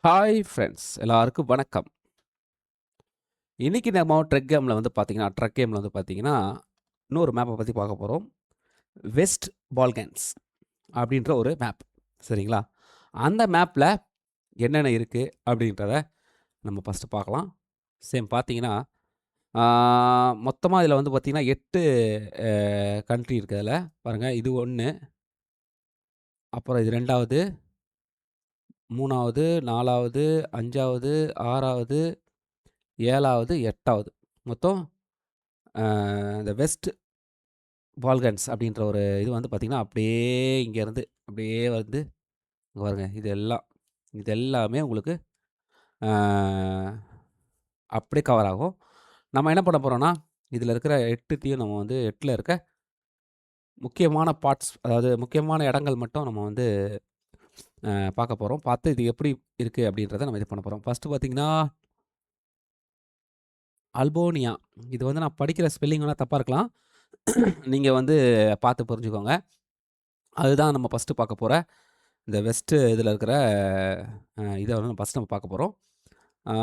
Hi friends எல்லாருக்கும் வணக்கம். இன்னைக்கு நம்ம ட்ரக் கேம்ல வந்து பார்த்தீங்கன்னா, இன்னொரு மேப்ப பத்தி பார்க்க போறோம். வெஸ்ட் பால்கன்ஸ் அப்படின்ற ஒரு மேப். சரிங்களா? அந்த மேப்ல என்னென்ன இருக்கு அப்படின்றத நம்ம ஃபர்ஸ்ட்டு பார்க்கலாம். சேம் பார்த்தீங்கன்னா, ஆ மொத்தமா இதுல வந்து பார்த்தீங்கன்னா 8 அ கண்ட்ரி இருக்கு அதுல. பாருங்க இது 1, அப்புறம் இது 2வது, 3வது, 4வது, 5வது, 6வது, 7வது, 8வது. மொத்தம் இந்த வெஸ்ட் பால்கன்ஸ் அப்படின்ற ஒரு இது வந்து பார்த்தீங்கன்னா, அப்படியே இங்கேருந்து அப்படியே வந்து இங்க பாருங்க. இது எல்லாமே உங்களுக்கு அ அப்படியே கவர் ஆகும். நம்ம என்ன பண்ண போறோம்னா, இதில இருக்கிற 8த்தையும் நம்ம வந்து 8ல இருக்க முக்கியமான பார்ட்ஸ், அதாவது முக்கியமான இடங்கள் மட்டும் நம்ம வந்து பார்க்க போறோம். பார்த்து இது எப்படி இருக்கு அப்படின்றத நம்ம இது பண்ண போறோம். ஃபர்ஸ்ட்டு பார்த்தீங்கன்னா, அல்போனியா. இது வந்து நான் படிக்கிற ஸ்பெல்லிங் வேணா தப்பா இருக்கலாம். நீங்க வந்து பார்த்து புரிஞ்சுக்கோங்க. அதுதான் நம்ம ஃபர்ஸ்ட்டு பார்க்க போற இந்த வெஸ்ட்டு இதில இருக்கிற இத வந்து ஃபர்ஸ்ட் நம்ம பார்க்க போறோம். ஆ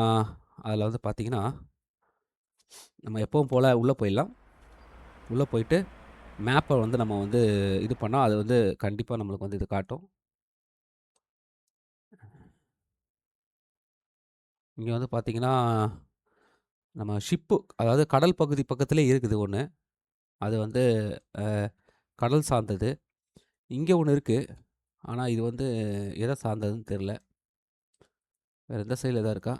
அதில வந்து பார்த்தீங்கன்னா, நம்ம எப்பவும் போல உள்ள போயிடலாம். உள்ள போயிட்டு மேப்ப வந்து நம்ம வந்து இது பண்ணா, அது வந்து கண்டிப்பா நம்மளுக்கு வந்து இது காட்டும். இங்க வந்து பார்த்தீங்கன்னா, நம்ம ஷிப்பு, அதாவது கடல் பகுதி பக்கத்திலேயே இருக்குது ஒண்ணு. அது வந்து அ கடல் சார்ந்தது. இங்க ஒண்ணு இருக்கு. ஆனா இது வந்து எத சார்ந்ததுன்னு தெரியல. வேற இந்த சைடுல எதா இருக்கா?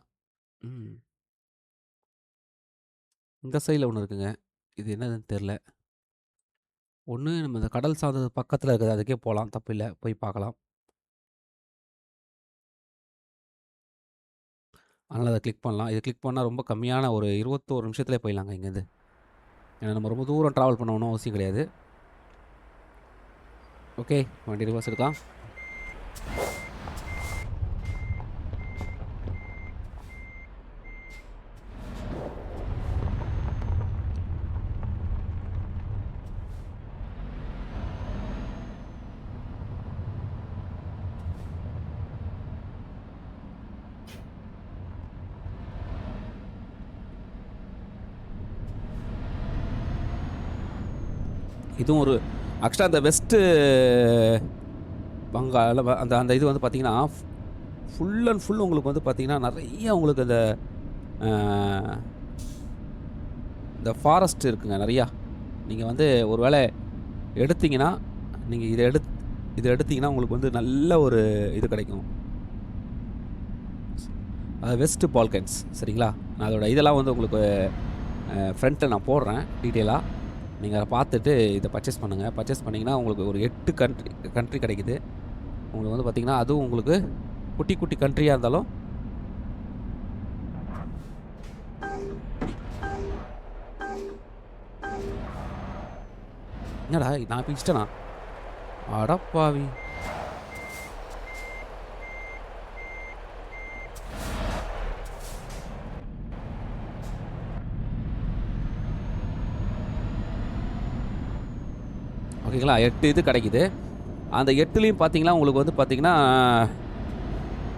ம். இந்த சைடுல ஒண்ணு இருக்குங்க. இது என்னதுன்னு தெரியல. ஒண்ணு நம்ம இந்த கடல் சார்ந்தது பக்கத்தில இருக்குது. அதுக்கே போலாம். தப்பில்ல. போய் பார்க்கலாம். அதனால அத கிளிக் பண்ணலாம். இத கிளிக் பண்ணா ரொம்ப கம்மியான ஒரு 21 நிமிஷத்திலே போயிடலாங்க இங்கேருந்து. ஏன்னா நம்ம ரொம்ப தூரம் டிராவல் பண்ணணும்னு அவசியம் கிடையாது. ஓகே. வண்டி ரிவர்ஸ் எடுக்கலாம். இதுவும் ஒரு ஆக்சுவலா அந்த வெஸ்ட்டு வங்காள அந்த அந்த இது வந்து பார்த்தீங்கன்னா, ஃபுல் அண்ட் ஃபுல் உங்களுக்கு வந்து பார்த்தீங்கன்னா, நெறைய உங்களுக்கு அ இந்த ஃபாரஸ்ட் இருக்குங்க நெறையா. நீங்க வந்து ஒரு வேள எடுத்தீங்கன்னா, நீங்க இத எடுத்தீங்கன்னா உங்களுக்கு வந்து நல்ல ஒரு இது கிடைக்கும். அது வெஸ்ட் பால்கன்ஸ் சரிங்களா? நான் அதோட இதெல்லாம் வந்து உங்களுக்கு ஃப்ரண்ட்ல நான் போடுறேன் டீட்டெயிலா. நீங்க அத பார்த்துட்டு இத பர்ச்சேஸ் பண்ணுங்க. பர்ச்சேஸ் பண்ணீங்கன்னா, உங்களுக்கு ஒரு 8 கண்ட்ரி கிடைக்குது. உங்களுக்கு வந்து பார்த்தீங்கன்னா, அதுவும் உங்களுக்கு குட்டி, குட்டி கண்ட்ரியா இருந்தாலும் என்னடா நான் இப்ப இடிச்சிட்டனா? அடப்பாவி! ஓகேங்களா? 8 இது கிடைக்குது. அந்த 8லயும் பார்த்தீங்கன்னா, உங்களுக்கு வந்து பார்த்தீங்கன்னா,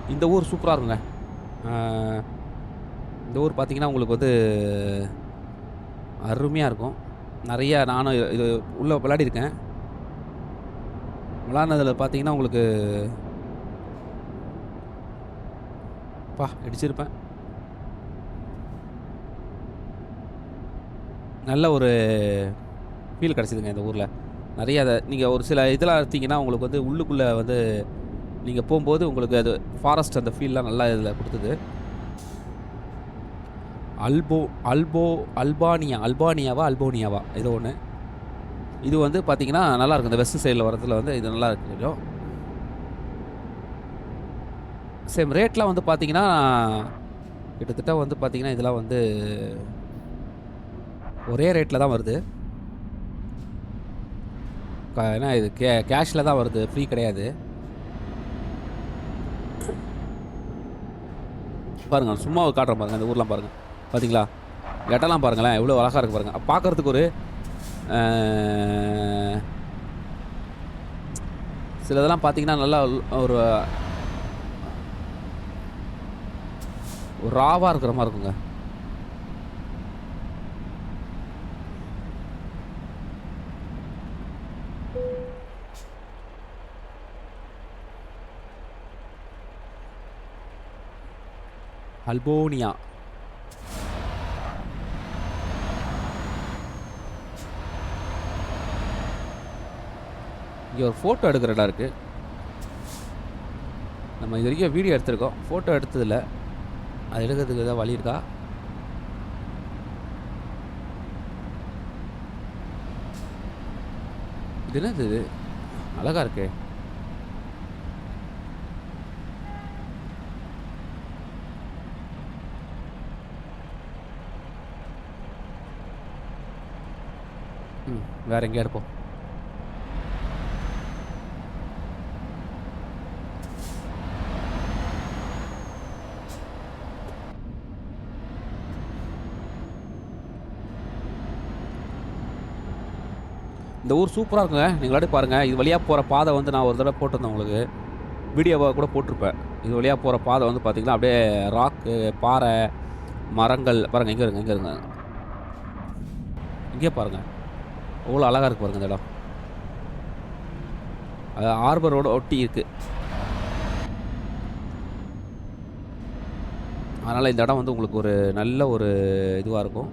இந்த ஊர் சூப்பரா இருக்குங்க. ஆ இந்த ஊர் பார்த்தீங்கன்னா, உங்களுக்கு வந்து அருமையா இருக்கும். நெறையா நானும் இது உள்ள விளையாடியிருக்கேன். விளையாடுனதுல பார்த்தீங்கன்னா, உங்களுக்கு அப்பா! இடிச்சிருப்பேன். நல்ல ஒரு ஃபீல் கிடைச்சதுங்க இந்த ஊர்ல. நெறைய நீங்க ஒரு சில இதெல்லாம் எடுத்தீங்கன்னா, உங்களுக்கு வந்து உள்ளுக்குள்ள வந்து நீங்க போம்போது உங்களுக்கு அது ஃபாரஸ்ட் அந்த ஃபீல்லாம் நல்லா இதில குடுத்தது. அல்போ அல்போ அல்பானியாவா? அல்போனியாவா? ஏதோ ஒண்ணு. இது வந்து பார்த்தீங்கன்னா, நல்லாருக்கும். இந்த வெஸ்ட் சைட்ல வரதுல வந்து இது நல்லாருக்கு கொஞ்சம். சேம் ரேட்லாம் வந்து பார்த்தீங்கன்னா, கிட்டத்தட்ட வந்து பார்த்தீங்கன்னா, இதெல்லாம் வந்து ஒரே ரேட்ல தான் வருது. ஏன்னா இது கேஷ்ல தான் வருது. ஃப்ரீ கிடையாது. பாருங்க சும்மா காட்டுறேன் பாருங்க. இந்த ஊர்லாம் பாருங்க. பார்த்தீங்களா? இடம்லாம் பாருங்களேன். எவ்வளோ அழகா இருக்கு பாருங்க. பார்க்கறதுக்கு ஒரு அ சிலதெல்லாம் பார்த்தீங்கன்னா, நல்லா ஒரு ஒரு ராவா இருக்கிற மாதிரி இருக்குங்க. அல்போனியா. இங்கே ஒரு ஃபோட்டோ எடுக்கிற இடம் இருக்குது. நம்ம இது வரைக்கும் வீடியோ எடுத்திருக்கோம், ஃபோட்டோ எடுத்ததில்ல. அது எடுக்கிறதுக்கு ஏதாவது வழி இருக்கா? இது என்னது இது? அழகா இருக்கே. வேற எங்கேயா எடுப்போம். இந்த ஊர் சூப்பராக இருக்குங்க. நீங்களாட்டி பாருங்கள். இது வழியாக போகிற பாதை வந்து நான் ஒரு தடவை போட்டிருந்தேன் உங்களுக்கு, வீடியோவாக கூட போட்டிருப்பேன். இது வழியாக போகிற பாதை வந்து பார்த்திங்கன்னா அப்படியே ராக்கு, பாறை, மரங்கள். பாருங்கள், இங்கே இருங்க, இங்கே இருங்க, இங்கே பாருங்கள். அவ்வளோ அழகாக இருக்குது பாருங்கள் இந்த இடம். அது ஹார்பரோடு ஒட்டி இருக்குது. அதனால் இந்த இடம் வந்து உங்களுக்கு ஒரு நல்ல ஒரு இதுவாக இருக்கும்.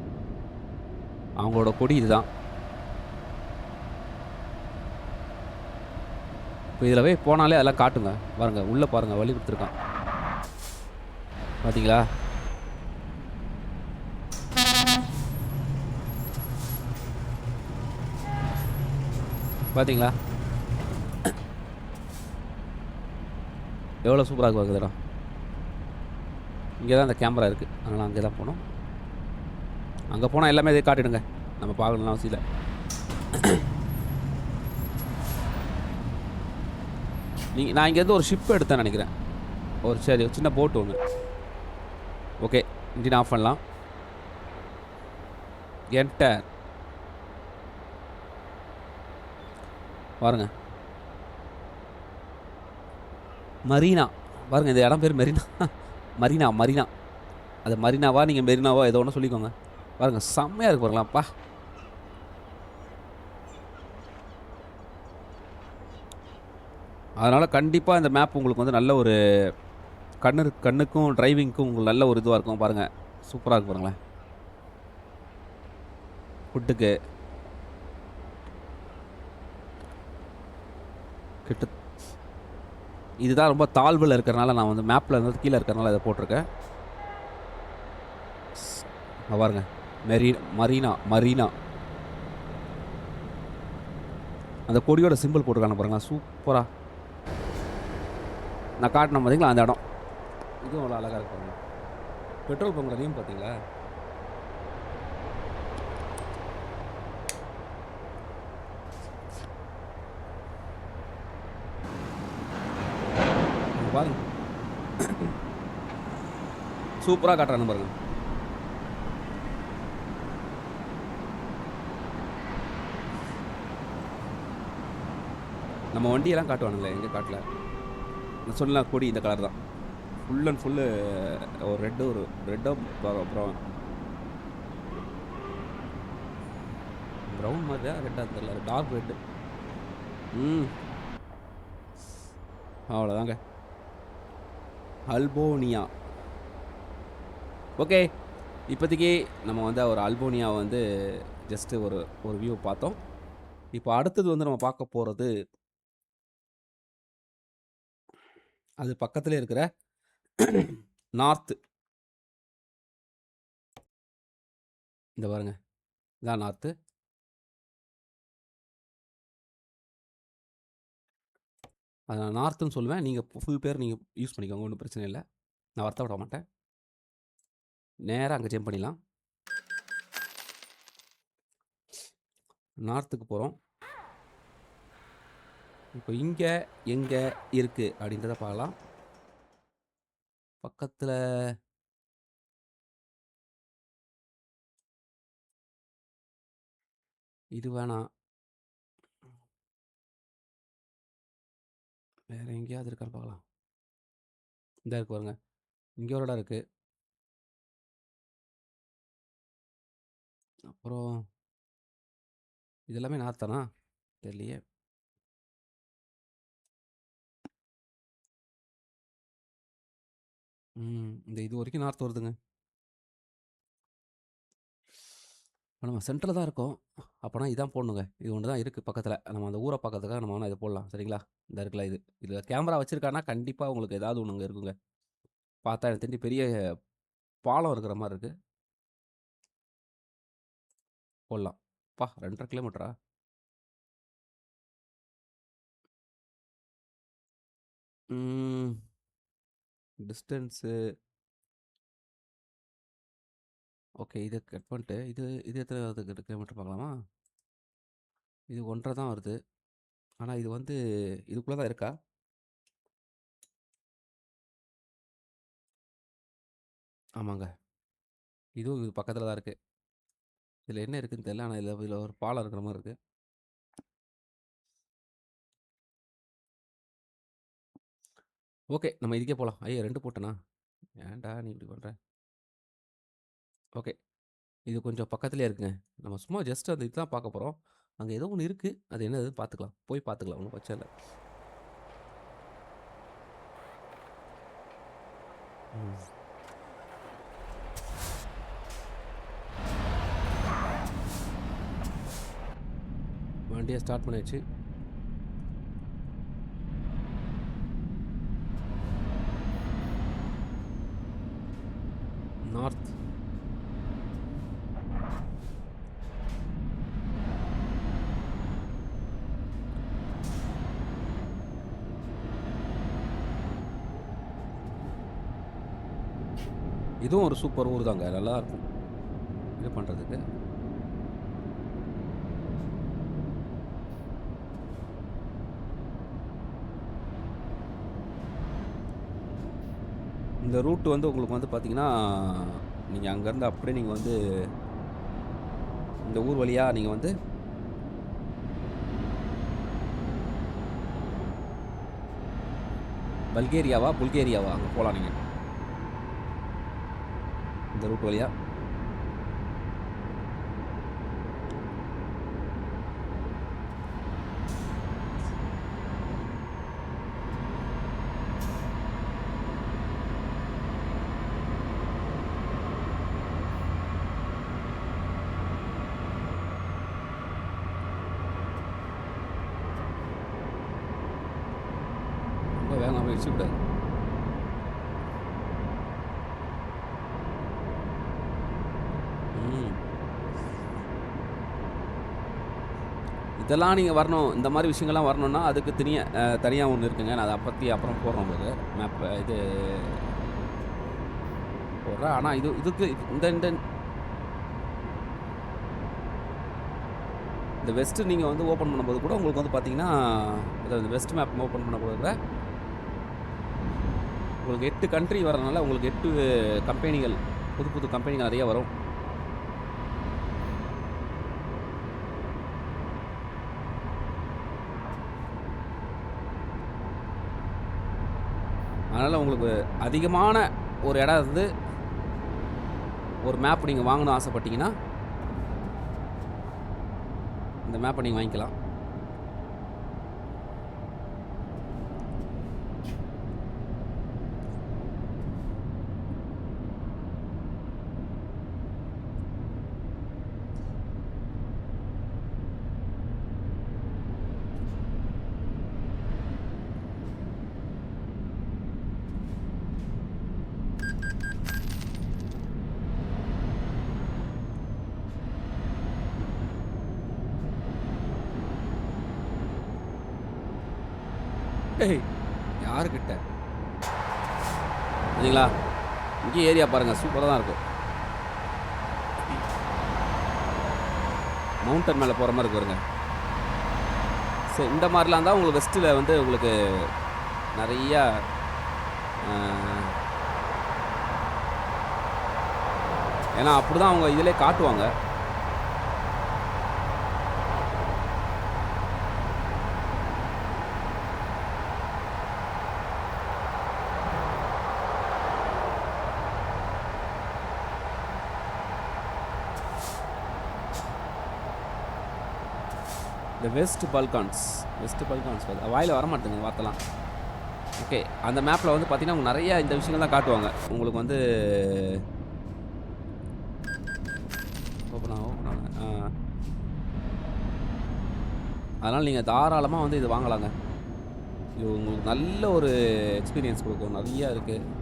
அவங்களோட கொடி இதுதான். இப்போ இதில் போய் போனாலே அதெல்லாம் காட்டுங்க. பாருங்கள், உள்ளே பாருங்கள், வழி கொடுத்துருக்கான். பார்த்தீங்களா? பார்த்தீங்களா எவ்வளோ சூப்பராக இருக்குது இடம். இங்கே தான் அந்த கேமரா இருக்குது, அதனால் அங்கே தான் போகணும். அங்கே போனால் எல்லாமே இதே காட்டிடுங்க, நம்ம பார்க்கணும்னு அவசியம் இல்லை. நான் இங்கேருந்து ஒரு ஷிப் எடுத்தேன்னு நினைக்கிறேன். ஒரு சரி சின்ன போட் ஒன்று. ஓகே, இன்ஜின் ஆஃப் பண்ணலாம். என்டர். பாருங்க, மரீனா. பாருங்கள், இந்த இடம் பேர் மெரினா. Marina, Marina. அது மரீனாவா, நீங்கள் மெரினாவா ஏதோ ஒன்று சொல்லிக்கோங்க. பாருங்கள், செம்மையாக இருக்கு பாருங்களாப்பா. அதனால் கண்டிப்பாக இந்த மேப் உங்களுக்கு வந்து நல்ல ஒரு கண்ணுக்கும் டிரைவிங்க்கும் உங்களுக்கு நல்ல ஒரு இதுவாக இருக்கும். பாருங்கள், சூப்பராக இருக்கு பாருங்களேன். ஃபுட்டுக்கு கிட்ட இதுதான் ரொம்ப தாழ்வில் இருக்கிறனால நான் வந்து மேப்பில் இருந்து கீழே இருக்கிறனால இதை போட்டிருக்கேன். பாருங்க, மரீனா, மரீனா. அந்த கொடியோட சிம்பிள் போட்டிருக்காங்க பாருங்களா, சூப்பராக. நான் காட்டின பார்த்தீங்களா அந்த இடம், இதுவும் அவ்வளோ அழகாக இருக்கு பாருங்க. பெட்ரோல் பங்கோட நேம் பார்த்தீங்களா? பாருங்க, சூப்பராக காட்டுறாங்க பாருங்க. நம்ம வண்டியெல்லாம் காட்டுவானுங்களே, எங்கே காட்டல. நான் சொன்ன கொடி இந்த கலர் தான், ஃபுல் அண்ட் ஃபுல்லு ஒரு ரெட்டோ அப்புறம் ப்ரௌன் மாதிரியா ரெட்டாக தெரியல, டார்க் ரெட்டு. அவ்வளோதாங்க, அல்போனியா. ஓகே, இப்போதைக்கு நம்ம வந்து ஒரு அல்போனியா வந்து ஜஸ்ட்டு ஒரு வியூ பார்த்தோம். இப்போ அடுத்தது வந்து நம்ம பார்க்க போகிறது, அது பக்கத்துலேயே இருக்கிற நார்த்து. இந்த பாருங்க, இதான் நார்த்து. அதை நான் நார்த்துன்னு சொல்லுவேன். நீங்கள் ஃபுல் பேர் நீங்கள் யூஸ் பண்ணிக்கோங்க, ஒன்றும் பிரச்சனை இல்லை. நான் வருத்தப்பட மாட்டேன். நேராக அங்கே ஜம்ப் பண்ணிடலாம். நார்த்துக்கு போகிறோம். இப்போ இங்கே எங்கே இருக்குது அப்படின்றத பார்க்கலாம். பக்கத்தில் இது வேணாம், வேறு எங்கேயாவது இருக்கான்னு பார்க்கலாம். இந்த இருக்கு பாருங்க, இங்கே ஒரு இடம் இருக்குது. அப்புறம் இது எல்லாமே நார்த் தானா? தெரியலையே. இந்த இது வரைக்கும் நார்த் வருதுங்க. இப்ப நம்ம சென்டர்ல தான் இருக்கோம். அப்போனா இதான் போடணுங்க. இது ஒண்ணு தான் இருக்கு பக்கத்துல. நம்ம அந்த ஊர பார்க்கறதுக்காக நம்ம வேணா இத போடலாம். சரிங்களா? இந்த இருக்குல்ல இது. இதுல கேமரா வச்சிருக்கான்னா, கண்டிப்பா உங்களுக்கு ஏதாவது ஒண்ணு அங்க இருக்குங்க. பார்த்தா எனக்கு தெரிஞ்சு பெரிய பாலம் இருக்கிற மாரி இருக்கு. போடலாம். அப்பா 2 1/2 கிலோமீட்டரா? ம். Distance okay. இத கட் பண்ணிட்டு, இது எத்தனாவது கிலோமீட்டர் பார்க்கலாமா? இது 1 1/2 தான் வருது. ஆனா இது வந்து இதுக்குள்ள தான் இருக்கா? ஆமாங்க. இதுவும் இது பக்கத்துல தான் இருக்கு. இதுல என்ன இருக்குன்னு தெரியல. ஆனா இதுல ஒரு பாலம் இருக்கிற மாரி இருக்கு. ஓகே. நம்ம இதுக்கே போலாம். ஐயோ! 2 போட்டேனா? ஏன்டா நீ இப்படி பண்ற? ஓகே. இது கொஞ்சம் பக்கத்திலேயே இருக்குங்க. நம்ம சும்மா ஜஸ்ட் அந்த இதுதான் பார்க்க போறோம். அங்க ஏதோ ஒண்ணு இருக்கு. அது என்னதுன்னு பார்த்துக்கலாம். போய் பார்த்துக்கலாம். ஒண்ணும் பிரச்சனை இல்ல. ம். வண்டிய ஸ்டார்ட் பண்ணியாச்சு. நார்த். இதுவும் ஒரு சூப்பர் ஊர் தாங்க. நல்லாருக்கும். இது பண்றதுக்கு. இந்த ரூட் வந்து உங்களுக்கு வந்து பார்த்தீங்கன்னா, நீங்க அங்கருந்து அப்படியே நீங்க வந்து இந்த ஊர் வழியா நீங்க வந்து பல்கேரியாவா? புல்கேரியாவா? அங்க போலாம் நீங்க. இந்த ரூட் வழியா. ரொம்ப வேகமா இடிச்சுக்கக்கூடாது. ம். இதெல்லாம் நீங்க வரணும். இந்த மாரி விஷயங்கள்லாம் வரணும்னா, அதுக்கு தனியா ஒண்ணு இருக்குங்க. நான் அத பத்தி அப்புறம் போடுறேன் உங்களுக்கு. மேப் இது போடுறேன். ஆனா இதுக்கு இந்த இந்த இந்த வெஸ்ட் நீங்க வந்து ஓப்பன் பண்ணும்போது கூட உங்களுக்கு வந்து பார்த்தீங்கன்னா, அதாவது வெஸ்ட் மேப் ஓப்பன் பண்ணம்போது கூட உங்களுக்கு 8 கண்ட்ரி வரதுனால உங்களுக்கு 8 கம்பெனிகள், புது புது கம்பெனிகள் நெறைய வரும். அதனால உங்களுக்கு அதிகமான ஒரு இடம் இருந்து ஒரு மேப் நீங்க வாங்கணும்னு ஆசைப்பட்டீங்கன்னா, இந்த மேப்ப நீங்க வாங்கிக்கலாம். ஏய்! யாருகிட்ட? பார்த்தீங்களா? இங்கேயும் ஏரியா பாருங்க. சூப்பரா தான் இருக்கும். மவுண்டன் மேல போற மாரி இருக்கு பாருங்க. சரி இந்த மாரிலாம் தான் உங்களுக்கு வெஸ்ட்ல வந்து உங்களுக்கு நெறையா அ ஏன்னா அப்படிதான் அவங்க இதிலே காட்டுவாங்க. த வெஸ்ட் பல்கான்ஸ் வாயில் வரமாட்டேங்க இந்த வார்த்தைலாம். ஓகே, அந்த மேப்பில் வந்து பார்த்தீங்கன்னா உங்களுக்கு நிறைய இந்த விஷயங்கள் தான் காட்டுவாங்க. உங்களுக்கு வந்து ஓப்பன் ஆகும். அதனால் நீங்கள் தாராளமாக வந்து இது வாங்கலாங்க. இது உங்களுக்கு நல்ல ஒரு எக்ஸ்பீரியன்ஸ் கொடுக்கும். நிறையா இருக்குது.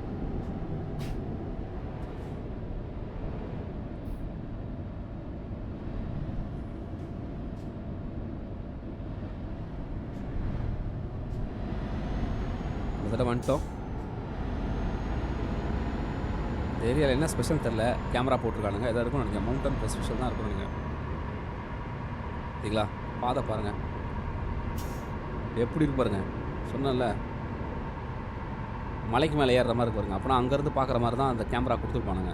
கிட்டத்தட்ட வந்துட்டோம். இந்த ஏரியாவில் என்ன ஸ்பெஷல் தெரில, கேமரா போட்டிருக்கானுங்க. எதாவது இருக்கும் நினைக்கிறேன். மவுண்டன் ஸ்பெஷல் தான் இருக்கும் நினைக்கிறேன். சரிங்களா, பாதை பாருங்கள் எப்படி இருக்கு பாருங்கள். சொன்னேன்ல, மலைக்கு மேலே ஏறுற மாதிரி இருக்கு பாருங்க. அப்போனா அங்கேருந்து பார்க்குற மாதிரி தான் அந்த கேமரா கொடுத்துருப்பானுங்க.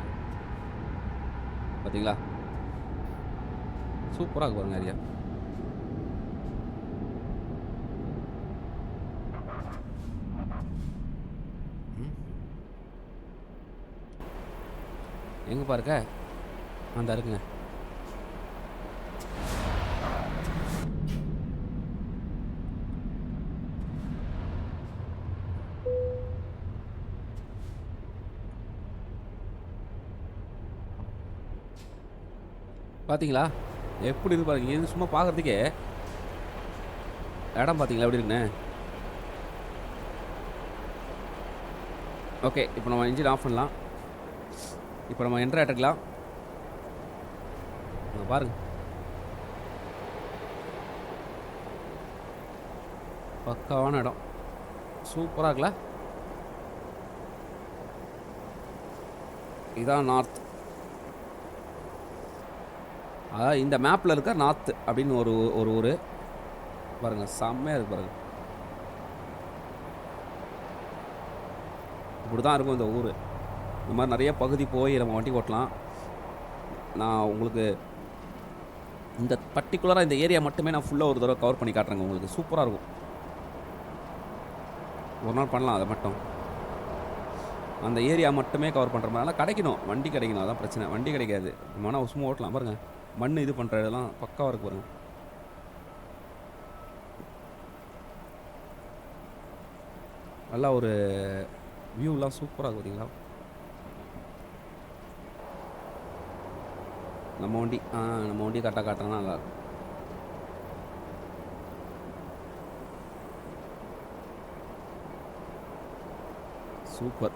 பார்த்தீங்களா, சூப்பராக இருக்கு பாருங்க ஏரியா. எங்கே பாருங்க, அந்த இருக்குங்க. பார்த்தீங்களா எப்படி இருக்கு பாருங்க. இது சும்மா பார்க்குறதுக்கே இடம் பார்த்தீங்களா எப்படி இருக்குண்ணே. ஓகே, இப்போ நம்ம இன்ஜின் ஆஃப் பண்ணலாம். இப்போ நம்ம என்ட்ரு ஆகிட்டுக்கலாம். பாருங்க, பக்காவான இடம். சூப்பராக இருக்குல்ல. இதான் நார்த். அதாவது இந்த மேப்பில் இருக்க நார்த் அப்படின்னு ஒரு ஊர் பாருங்கள். செம்மையாக இருக்கு பாருங்கள். இப்படி தான் இருக்கும் இந்த ஊர். இந்த மாதிரி நிறைய பகுதி போய் நம்ம வண்டி ஓட்டலாம். நான் உங்களுக்கு இந்த பர்டிகுலராக இந்த ஏரியா மட்டுமே நான் ஃபுல்லாக ஒரு தடவை கவர் பண்ணி காட்டுறேங்க. உங்களுக்கு சூப்பராக இருக்கும். ஒரு நாள் பண்ணலாம். அதை மட்டும் அந்த ஏரியா மட்டுமே கவர் பண்ணுற மாதிரிலாம் கிடைக்கணும். வண்டி கிடைக்கணும், அதான் பிரச்சனை. வண்டி கிடைக்காது. மன சும்மா ஓட்டலாம் பாருங்கள். மண் இது பண்ணுற இதெல்லாம் பக்காவாக இருக்கு பாருங்கள். நல்லா ஒரு வியூலாம் சூப்பராக இருக்கு பார்த்தீங்களா. நம்ம வண்டி கரெக்டாக காட்டுறோன்னா நல்லாயிருக்கும். சூப்பர்.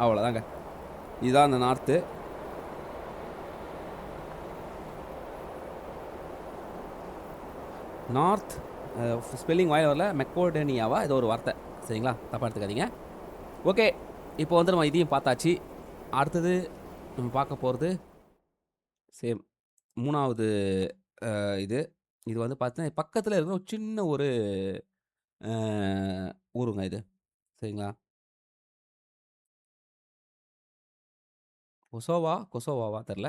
அவ்வளோதாங்க. இதுதான் அந்த நார்த்து. நார்த் ஸ்பெல்லிங் வாயில் வரல, மெக்கோடேனியாவா ஏதோ ஒரு வார்த்தை. சரிங்களா, தப்பாக எடுத்துக்காதீங்க. ஓகே, இப்போ வந்து நம்ம இதையும் பார்த்தாச்சு. அடுத்தது நம்ம பார்க்க போகிறது சேம் 3வது இது. இது வந்து பார்த்தீங்கன்னா பக்கத்தில் இருக்கிற ஒரு சின்ன ஒரு ஊருங்க இது. சரிங்களா, கொசோவாவா தெரில.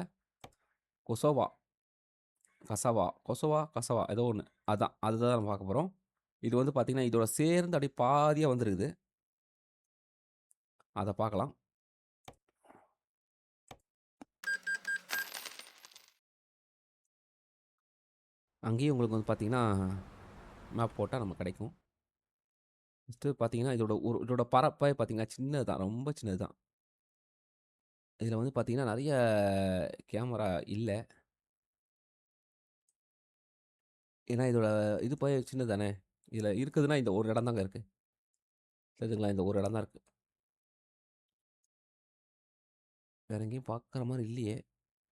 கசவா ஏதோ ஒன்று. அதுதான் நம்ம பார்க்க போகிறோம். இது வந்து பார்த்திங்கன்னா இதோட சேர்ந்து அப்படியே பாதியாக வந்துருக்குது. அதை பார்க்கலாம். அங்கேயும் உங்களுக்கு வந்து பார்த்திங்கன்னா மேப் போட்டால் நமக்கு கிடைக்கும். ஃபஸ்ட்டு பார்த்தீங்கன்னா இதோட பரப்பே பார்த்தீங்கன்னா சின்னது தான், ரொம்ப சின்னது தான். இதில் வந்து பார்த்தீங்கன்னா நிறைய கேமரா இல்லை. ஏன்னா இதோட இது போய் சின்னது தானே. இதில் இருக்குதுன்னா இந்த ஒரு இடம் தாங்க இருக்குது. சரிங்களா, இந்த ஒரு இடம் தான் இருக்குது. வேற எங்கேயும் பார்க்குற மாதிரி இல்லையே.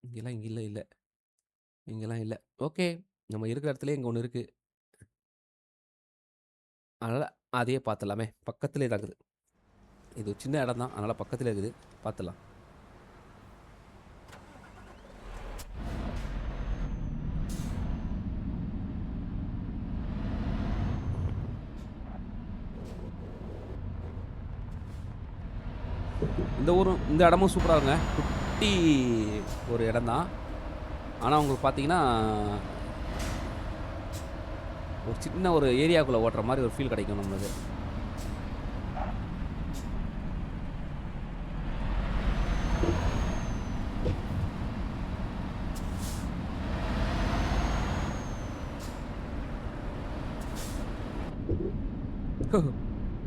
இங்கெல்லாம் இல்லை. ஓகே, நம்ம இருக்கிற இடத்துலயே இங்கே ஒன்று இருக்குது. அதனால் அதையே பார்த்துடலாமே. பக்கத்துலேயே தான் இருக்குது. இது சின்ன இடம் தான், அதனால் பக்கத்தில் இருக்குது. பார்த்துடலாம். இந்த இடமும் சூப்பராக இருக்குங்க. குட்டி ஒரு இடம் தான். ஆனால் உங்களுக்கு பார்த்தீங்கன்னா ஒரு சின்ன ஒரு ஏரியாக்குள்ளே ஓட்டுற மாதிரி ஒரு ஃபீல் கிடைக்கும் நம்மளுக்கு.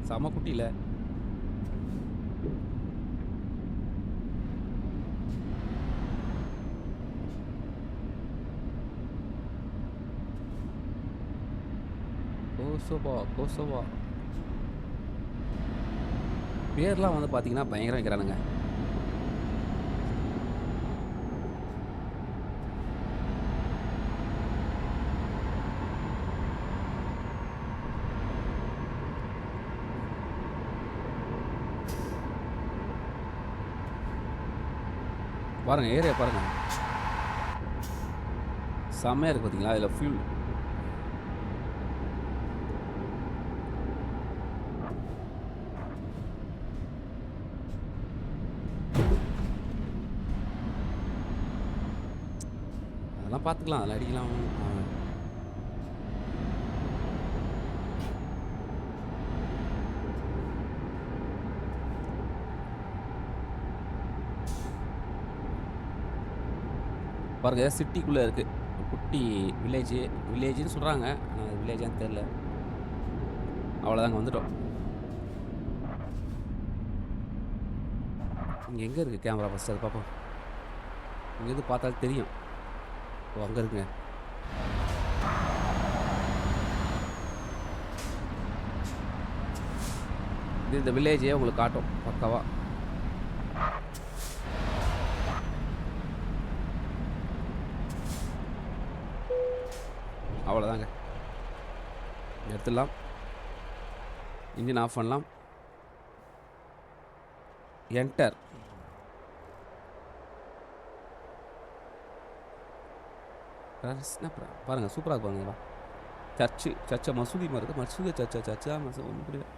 செம குட்டியில். கோசோபா கோசோபா பேர்லாம் வந்து பார்த்தீங்கன்னா பயங்கரம் வைக்கிறானுங்க. பாருங்க ஏரியா பாருங்க, செம்மையாக இருக்குது பார்த்தீங்களா? இதில் ஃபியூல் அதெல்லாம் பார்த்துக்கலாம், அதில் அடிக்கலாம். பாருங்க சிட்டிக்குள்ளே இருக்குது குட்டி வில்லேஜ்னு சொல்கிறாங்க. ஆனால் வில்லேஜான்னு தெரில. அவ்வளோதாங்க வந்துட்டோம். இங்கே எங்கே இருக்குது கேமரா? ஃபஸ்ட்டு அது பார்ப்போம். இங்கேருந்து பார்த்தாலும் தெரியும். ஓ அங்கே இருக்குங்க. இது இந்த வில்லேஜே உங்களுக்கு காட்டும் பக்காவா. அவ்வளோதாங்க, எடுத்துடலாம். இன்ஜின் ஆஃப் பண்ணலாம். என்டர். பாருங்கள் சூப்பராக பாருங்களா. சர்ச்சை மசூதி மாதிரி இருக்குது. மசூதி சர்ச்சா ஒன்றும் புரியல.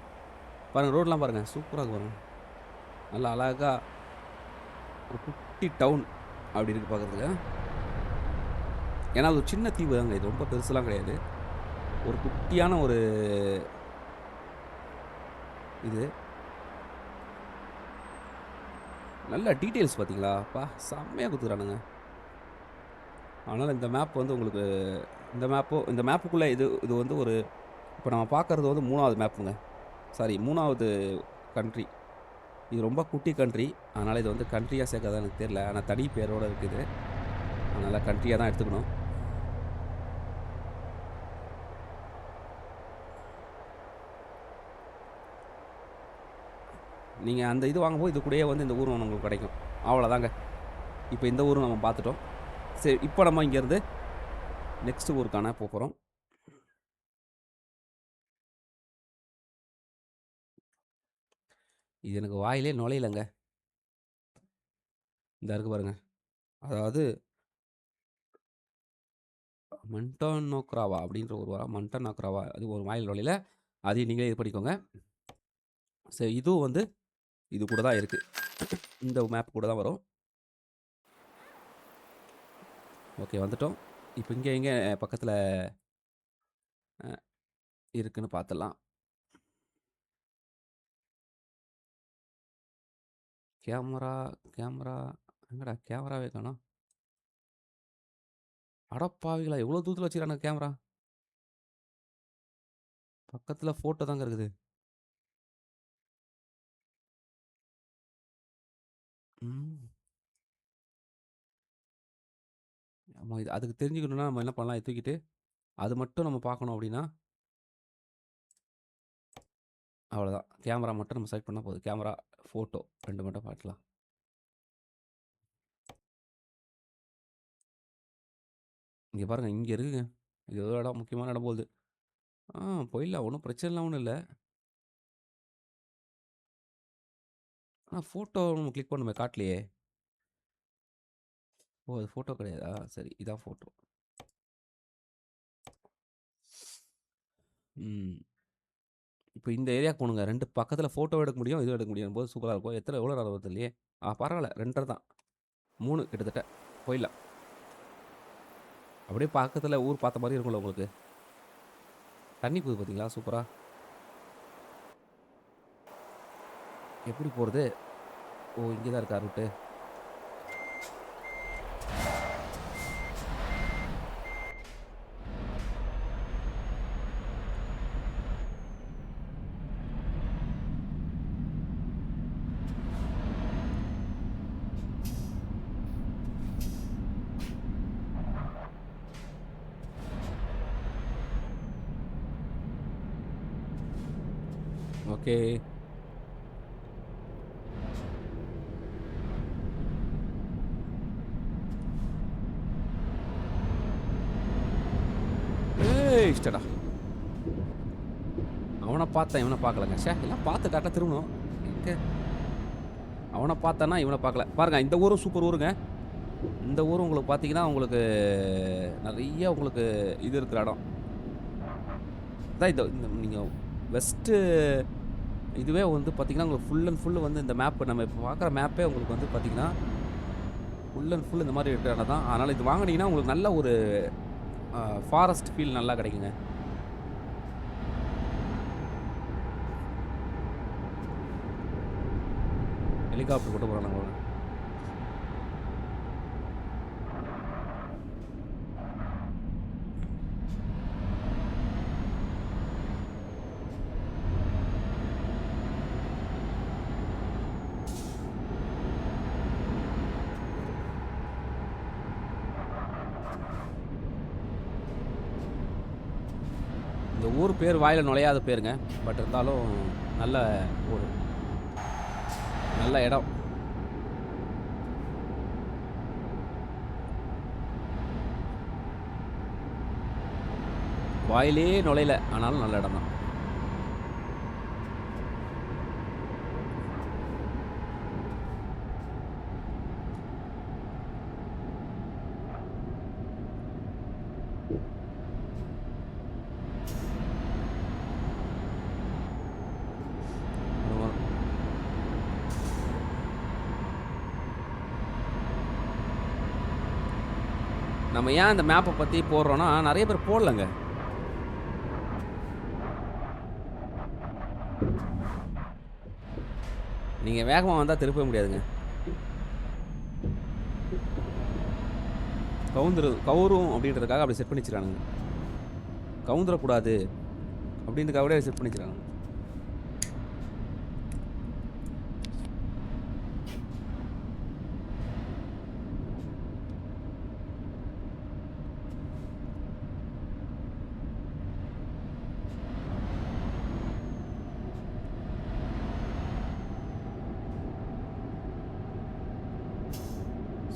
பாருங்கள் ரோடெலாம் பாருங்கள் சூப்பராக பாருங்கள். நல்லா அழகாக ஒரு குட்டி டவுன் அப்படி இருக்குது பார்க்குறதுக்கு. ஏன்னா அது ஒரு சின்ன தீவு தாங்க, இது ரொம்ப பெருசுலாம் கிடையாது. ஒரு குட்டியான ஒரு இது. நல்ல டீட்டெயில்ஸ் பார்த்தீங்களா? செம்மையாக கொடுத்துக்கிறானுங்க. அதனால் இந்த மேப் வந்து உங்களுக்கு இந்த மேப்புக்குள்ளே இது வந்து ஒரு இப்போ நம்ம பார்க்குறது வந்து 3வது மேப்புங்க. சாரி 3வது கண்ட்ரி. இது ரொம்ப குட்டி கண்ட்ரி. அதனால் இது வந்து கண்ட்ரியாக சேர்க்காதான் எனக்கு தெரியல. ஆனால் தனி பேரோடு இருக்குது. அதனால் கண்ட்ரியாக தான் எடுத்துக்கணும். நீங்கள் அந்த இது வாங்கும்போது இது கூடயே வந்து இந்த ஊரும் உங்களுக்கு கிடைக்கும். அவ்வளோதாங்க. இப்போ இந்த ஊரும் நம்ம பார்த்துட்டோம். சரி, இப்போ நம்ம இங்கேருந்து நெக்ஸ்ட் ஊருக்கான போகிறோம். இது எனக்கு வாயிலே நுழையிலங்க. இந்த இருக்கு பாருங்க. அதாவது மண்டனோக்ராவா அப்படின்ற ஒரு மண்டனோக்ராவா, அது ஒரு வாயில் நுழையில. அதையும் நீங்களே இது பண்ணிக்கோங்க. சரி, இதுவும் வந்து இது கூட தான் இருக்குது. இந்த மேப் கூட தான் வரும். ஓகே, வந்துட்டோம். இப்போ இங்கே எங்கே பக்கத்தில் இருக்குன்னு பார்த்துடலாம். கேமரா எங்கடா கேமராவே காணோம். அடப்பாவிகளா, எவ்வளோ தூரத்தில் வச்சுக்கிறாங்க கேமரா. பக்கத்தில் ஃபோட்டோ தாங்க இருக்குது. ஆமாம், இது அதுக்கு தெரிஞ்சுக்கணுன்னா நம்ம என்ன பண்ணலாம், இதை தூக்கிட்டு அது மட்டும் நம்ம பார்க்கணும் அப்படின்னா அவ்வளோதான். கேமரா மட்டும் நம்ம செலக்ட் பண்ணால் போதும். கேமரா, ஃபோட்டோ 2 மட்டும் பார்க்கலாம். இங்கே பாருங்கள், இங்கே இருக்குங்க. இது ஏதோ இடம், முக்கியமான இடம் போகுது. போயிடலாம், ஒன்றும் பிரச்சனைலாம் ஒன்றும் இல்லை. ஆனால் ஃபோட்டோ நம்ம கிளிக் பண்ணுமே, காட்டலையே. ஓ, அது ஃபோட்டோ கிடையாதா? சரி, இதான் ஃபோட்டோ. இப்போ இந்த ஏரியாவுக்கு போகணுங்க. 2 பக்கத்தில் ஃபோட்டோ எடுக்க முடியும், இதுவும் எடுக்க முடியும் போது சூப்பராக இருக்கும். எவ்வளோ நேரம் வருது இல்லையே. பரவாயில்ல, 2 தான், 3 கிட்டத்தட்ட. போயிடலாம். அப்படியே பக்கத்தில் ஊர் பார்த்த மாதிரி இருக்கும்ல உங்களுக்கு. தண்ணி போகுது பார்த்தீங்களா, சூப்பராக. எப்படி போகிறது? ஓ, இங்கே தான் இருக்கா ரூட்டு. ஓகே. ஏய் ஸ்டடா. அவனை பார்த்தேன், இவனை பார்க்கலங்க. ச்சே, எல்லாம் பார்த்து கரெக்டாக திரும்பணும். எங்க அவனை பார்த்தானா இவனை பார்க்கல. பாருங்க, இந்த ஊரும் சூப்பர் ஊருங்க. இந்த ஊர் உங்களுக்கு பார்த்தீங்கன்னா, உங்களுக்கு நிறைய உங்களுக்கு இது இருக்கிற இடம். அதான் இந்த நீங்கள் வெஸ்ட்டு இதுவே வந்து பார்த்தீங்கன்னா, உங்களுக்கு ஃபுல் அண்ட் ஃபுல் வந்து இந்த மேப் நம்ம இப்போ பார்க்குற மேப்பே உங்களுக்கு வந்து பார்த்தீங்கன்னா, ஃபுல் அண்ட் ஃபுல் இந்த மாதிரி இருக்கிற இடம் தான். அதனால் இது வாங்கினீங்கன்னா உங்களுக்கு நல்ல ஒரு ஃபாரஸ்ட் ஃபீல் நல்லா கிடைக்குங்க. ஹெலிகாப்டர் கொண்டு போகிறாங்க. இந்த ஊர் பேர் வாயில் நுழையாத பேருங்க. பட் இருந்தாலும் நல்ல ஊர், நல்ல இடம். வாயிலே நுழையல, ஆனாலும் நல்ல இடம் தான். நம்ம ஏன் இந்த மேப்பை பற்றி போடுறோன்னா, நிறைய பேர் போடலங்க. நீங்கள் வேகமாக வந்தால் திருப்ப முடியாதுங்க. கவுரும் அப்படின்றதுக்காக அப்படி செட் பண்ணி வச்சுருக்கானுங்க. கவுந்துடக்கூடாது அப்படின்றதுக்காக செட் பண்ணி வச்சுருக்காங்க.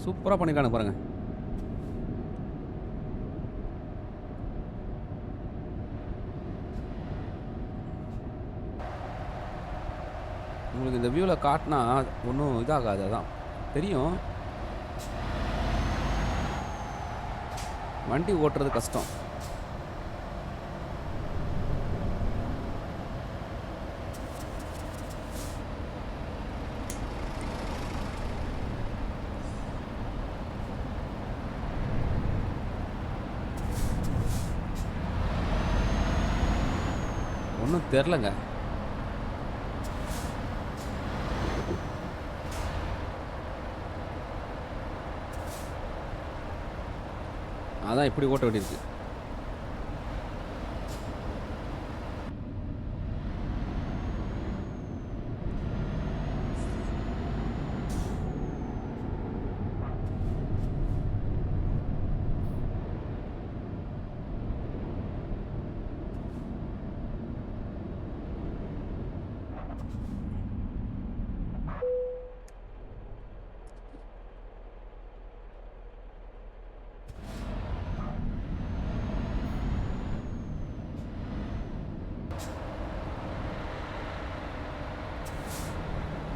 சூப்பராக பண்ணியிருக்கானு பாருங்க. உங்களுக்கு இந்த வியூவில் காட்டினா ஒன்றும் இதாகாது, அதான் தெரியும். வண்டி ஓட்டுறது கஷ்டம். ஒன்றும் தெரிலங்க. அதான் இப்படி ஓட்ட வேண்டியிருக்கு.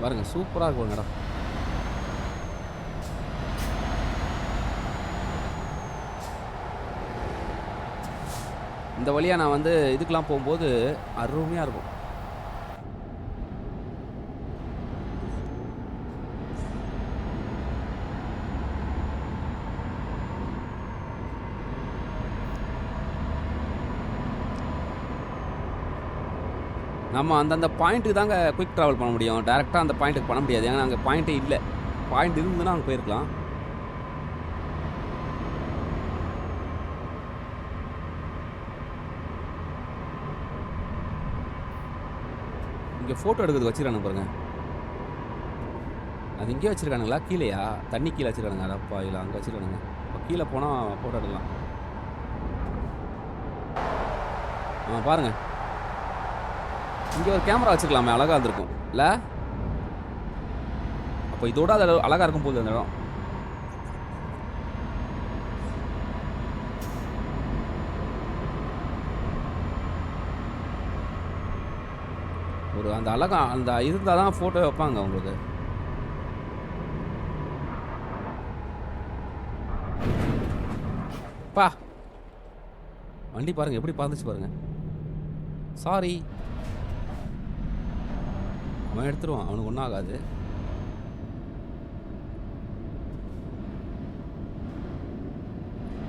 பாருங்க, சூப்பராக இருக்கும் இடம். இந்த வழியாக நான் வந்து இதுக்கெலாம் போகும்போது அருமையாக இருக்கும். நம்ம அந்தந்த பாயிண்ட்டுக்கு தாங்க குயிக் ட்ராவல் பண்ண முடியும். டேரெக்டாக அந்த பாயிண்ட்டுக்கு பண்ண முடியாது. ஏன்னா அங்கே பாயிண்ட்டே இல்லை. பாயிண்ட் இருந்துன்னா அங்கே போயிருக்கலாம். இங்கே ஃபோட்டோ எடுக்கிறது வச்சுருக்கானுங்க பாருங்க. அது இங்கேயே வச்சுருக்கானுங்களா? கீழேயா? தண்ணி கீழே வச்சுருக்கானுங்க. அதப்பா இல்லை, அங்கே வச்சுருக்கானுங்க. இப்போ கீழே போனால் ஃபோட்டோ எடுக்கலாம். பாருங்கள். இங்கே ஒரு கேமரா வச்சுருக்கலாமே, அழகாக இருந்திருக்கும் இல்லை? அப்போ இதோட அது அழகாக இருக்கும் போது அந்த இடம். ஒரு அந்த அழகா அந்த இருந்தால் தான் ஃபோட்டோ வைப்பாங்க உங்களுக்கு. பா வண்டி பாருங்கள் எப்படி பறந்துச்சு பாருங்கள். சாரி, அவன் எடுத்துருவான், அவனுக்கு ஒன்றும் ஆகாது.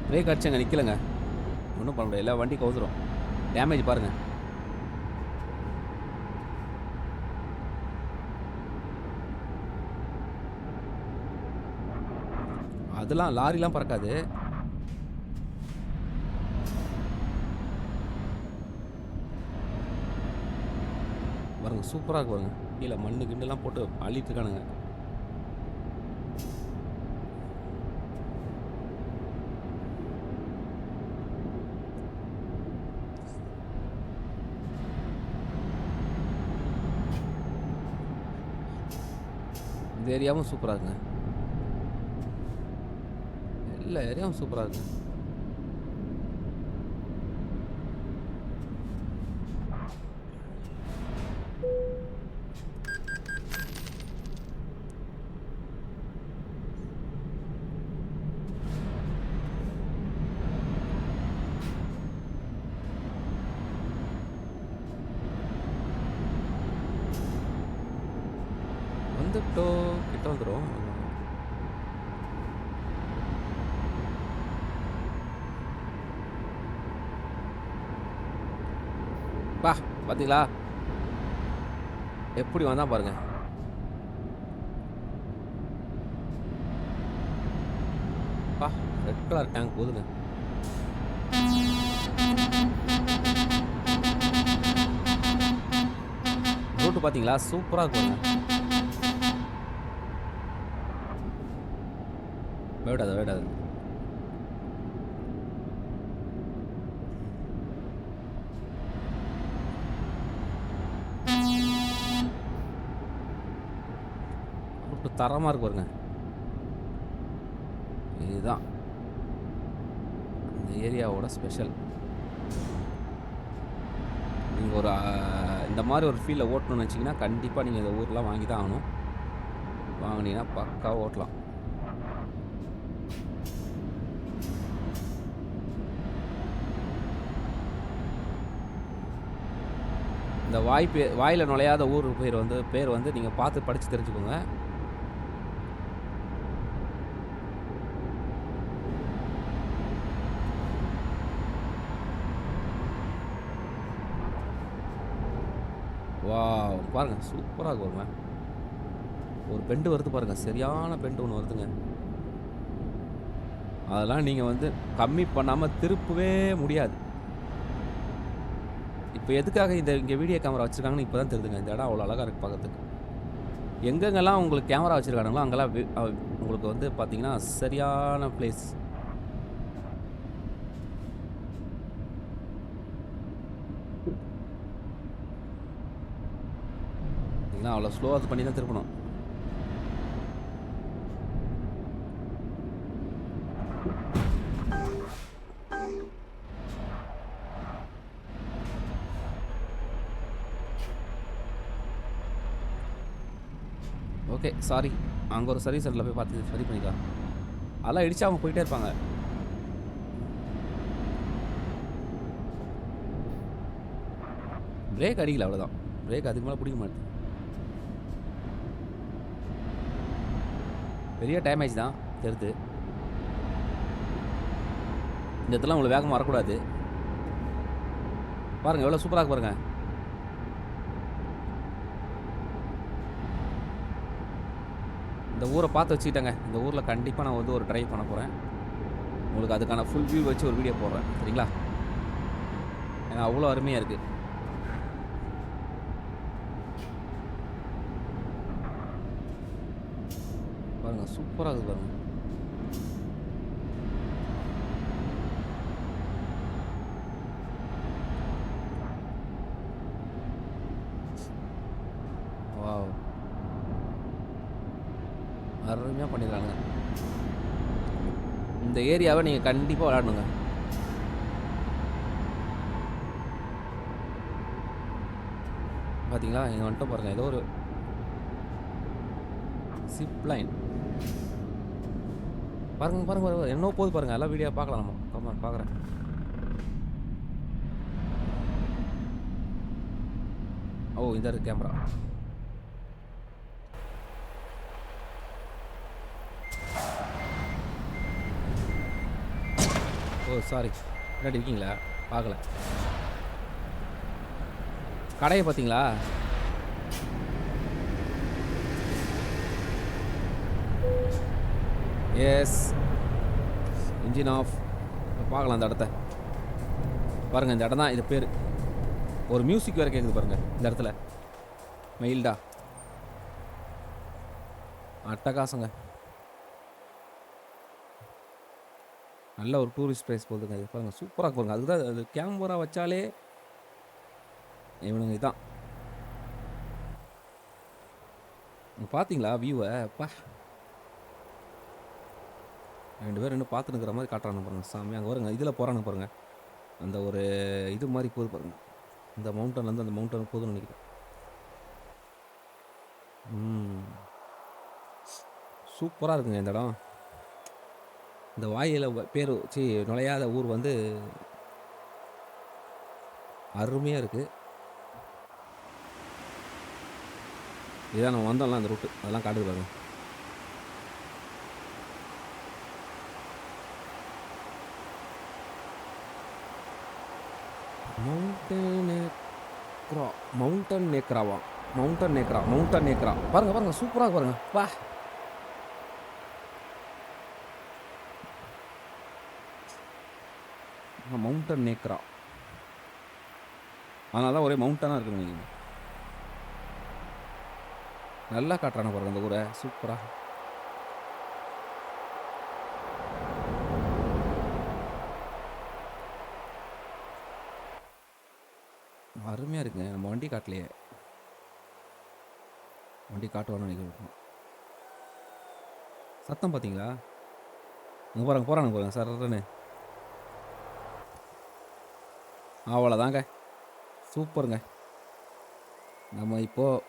பிரேக் அடிச்சங்க, நிற்கலைங்க, ஒன்றும் பண்ண முடியாது. எல்லா வண்டி கவுத்துரும். டேமேஜ் பாருங்கள். அதெல்லாம் லாரிலாம் பறக்காது. பாருங்க சூப்பராக இருக்கு பாருங்க. கீழே மண்ணு கிண்டெல்லாம் போட்டு அள்ளிட்டு இருக்கானுங்க. இந்த ஏரியாவும் சூப்பராக இருக்குங்க. எல்லா ஏரியாவும் சூப்பராக இருக்குங்க. வந்துட்டோம், கிட்ட வந்துடும். பா பார்த்தீங்களா எப்படி வந்தா பாருங்க. பா ரெட் கலர் டேங்க் போதுங்க. ரோட்டு பார்த்தீங்களா சூப்பராக இருக்குங்க. விடாது விடாது. தரமாக இருக்கு பாருங்க. இதுதான் இந்த ஏரியாவோட ஸ்பெஷல். நீங்கள் ஒரு இந்த மாதிரி ஒரு ஃபீல்டில் ஓட்டணும்னு வச்சிங்கன்னா கண்டிப்பாக நீங்கள் இந்த ஊர்லாம் வாங்கி தான் ஆகணும். வாங்கினீங்கன்னா பக்காவாக ஓட்டலாம். இந்த வாயில் நுழையாத ஊர் பேர் வந்து நீங்கள் பார்த்து படித்து தெரிஞ்சுக்கோங்க. வா பாருங்கள் சூப்பராக வருங்க. ஒரு பெண்டு வருது பாருங்கள், சரியான பெண்டு ஒன்று வருதுங்க. அதெல்லாம் நீங்கள் வந்து கம்மி பண்ணாமல் திருப்பவே முடியாது. இப்போ எதுக்காக இங்கே வீடியோ கேமரா வச்சுருக்காங்கன்னு இப்போ தான் தெரியுதுங்க. இந்த இடம் அவ்வளோ அழகாக இருக்குது பார்க்கறதுக்கு. எங்கெங்கெல்லாம் உங்களுக்கு கேமரா வச்சுருக்கானுங்களோ அங்கெல்லாம் உங்களுக்கு வந்து பார்த்தீங்கன்னா சரியான பிளேஸ். அவ்வளோ ஸ்லோவாக அது பண்ணி தான் திருப்பணும். ஓகே சாரி, அங்கே ஒரு சர்வீஸ் சென்டரில் போய் பார்த்து சரி பண்ணிக்கலாம். அதெல்லாம் இடிச்சு அவங்க போயிட்டே இருப்பாங்க. பிரேக் அடிக்கல, அவ்வளோதான். பிரேக் அதுக்கு மேலே பிடிக்க மாட்டேன். பெரிய டேமேஜ் தான் தெரியுது. இந்த இடத்துல உங்களுக்கு வேகமாக வரக்கூடாது. பாருங்கள் எவ்வளோ சூப்பராக பாருங்கள். இந்த ஊரை பார்த்து வச்சுக்கிட்டேங்க. இந்த ஊரில் கண்டிப்பாக நான் வந்து ஒரு ட்ரைவ் பண்ண போகிறேன். உங்களுக்கு அதுக்கான ஃபுல் வியூ வச்சு ஒரு வீடியோ போடுறேன், சரிங்களா? ஏன்னா அவ்வளோ அருமையாக இருக்குது. பாருங்கள் சூப்பராக இருக்குது பாருங்கள். அருமையாக பண்ணிடுறாங்க. இந்த ஏரியாவை நீங்கள் கண்டிப்பாக விளையாடணுங்க. பார்த்தீங்களா, இங்கே வந்துட்டு பாருங்கள், ஏதோ ஒரு சிப் லைன். பாருங்க பாருங்க பாருங்க, என்ன போகுது பாருங்கள், எல்லாம் வீடியோ பார்க்கலாம். நம்ம கமெண்ட் பார்க்குறேன். ஓ, இந்த இருக்கு கேமரா. ஓ சாரி, முன்னாடி இருக்கீங்களா? பார்க்கல. கடையை பார்த்தீங்களா? Yes, engine off. பார்க்கலாம் அந்த இடத்த. பாருங்கள், இந்த இடம் தான், இது பேர். ஒரு மியூசிக் வேறு கேட்குது பாருங்கள் இந்த இடத்துல. மெயில்டா அட்டகாசங்க. நல்ல ஒரு டூரிஸ்ட் பிளேஸ் போகுதுங்க இது. பாருங்கள், சூப்பராக பாருங்கள். அதுதான் அது கேமரா வச்சாலே இவனுங்க இதான். பார்த்தீங்களா வியூவை? அப்பா, 2 பேர் இன்னும் பார்த்துனுக்கிற மாதிரி காட்டுறானு பாருங்கள். சாமி அங்கே வருங்க, இதில் போகிறானு பாருங்கள். அந்த ஒரு இது மாதிரி போகுது பாருங்கள். இந்த மவுண்டன்லேருந்து அந்த மவுண்டன் போகுதுன்னு நினைக்கிறேன். சூப்பராக இருக்குங்க இந்த இடம். இந்த வாயில் பேர் வச்சு நுழையாத ஊர் வந்து அருமையாக இருக்குது. இதான் நம்ம வந்தோம்லாம் அந்த ரூட்டு, அதெல்லாம் காட்டுது பாருங்க. மவுண்டன் நேக்ராவா? மவுண்டன் நேக்ரா பாருங்க பாருங்க, சூப்பராக பாருங்க. வா, மவுண்டன் நேக்ரா. அதனால தான் ஒரே மவுண்டனாக இருக்குங்க. நீங்கள் நல்லா காட்டுறான பாருங்க அந்த ஊரை, சூப்பராக. அருமையாக இருக்குங்க. நம்ம வண்டி காட்டலையே, வண்டி காட்டுவான்னு நினைக்கிறேன். சத்தம் பார்த்தீங்களா? இங்கே பாருங்க, போகிறானுங்க பாருங்க சர்ன்னு. அவ்வளோதாங்க, சூப்பருங்க. நம்ம இப்போது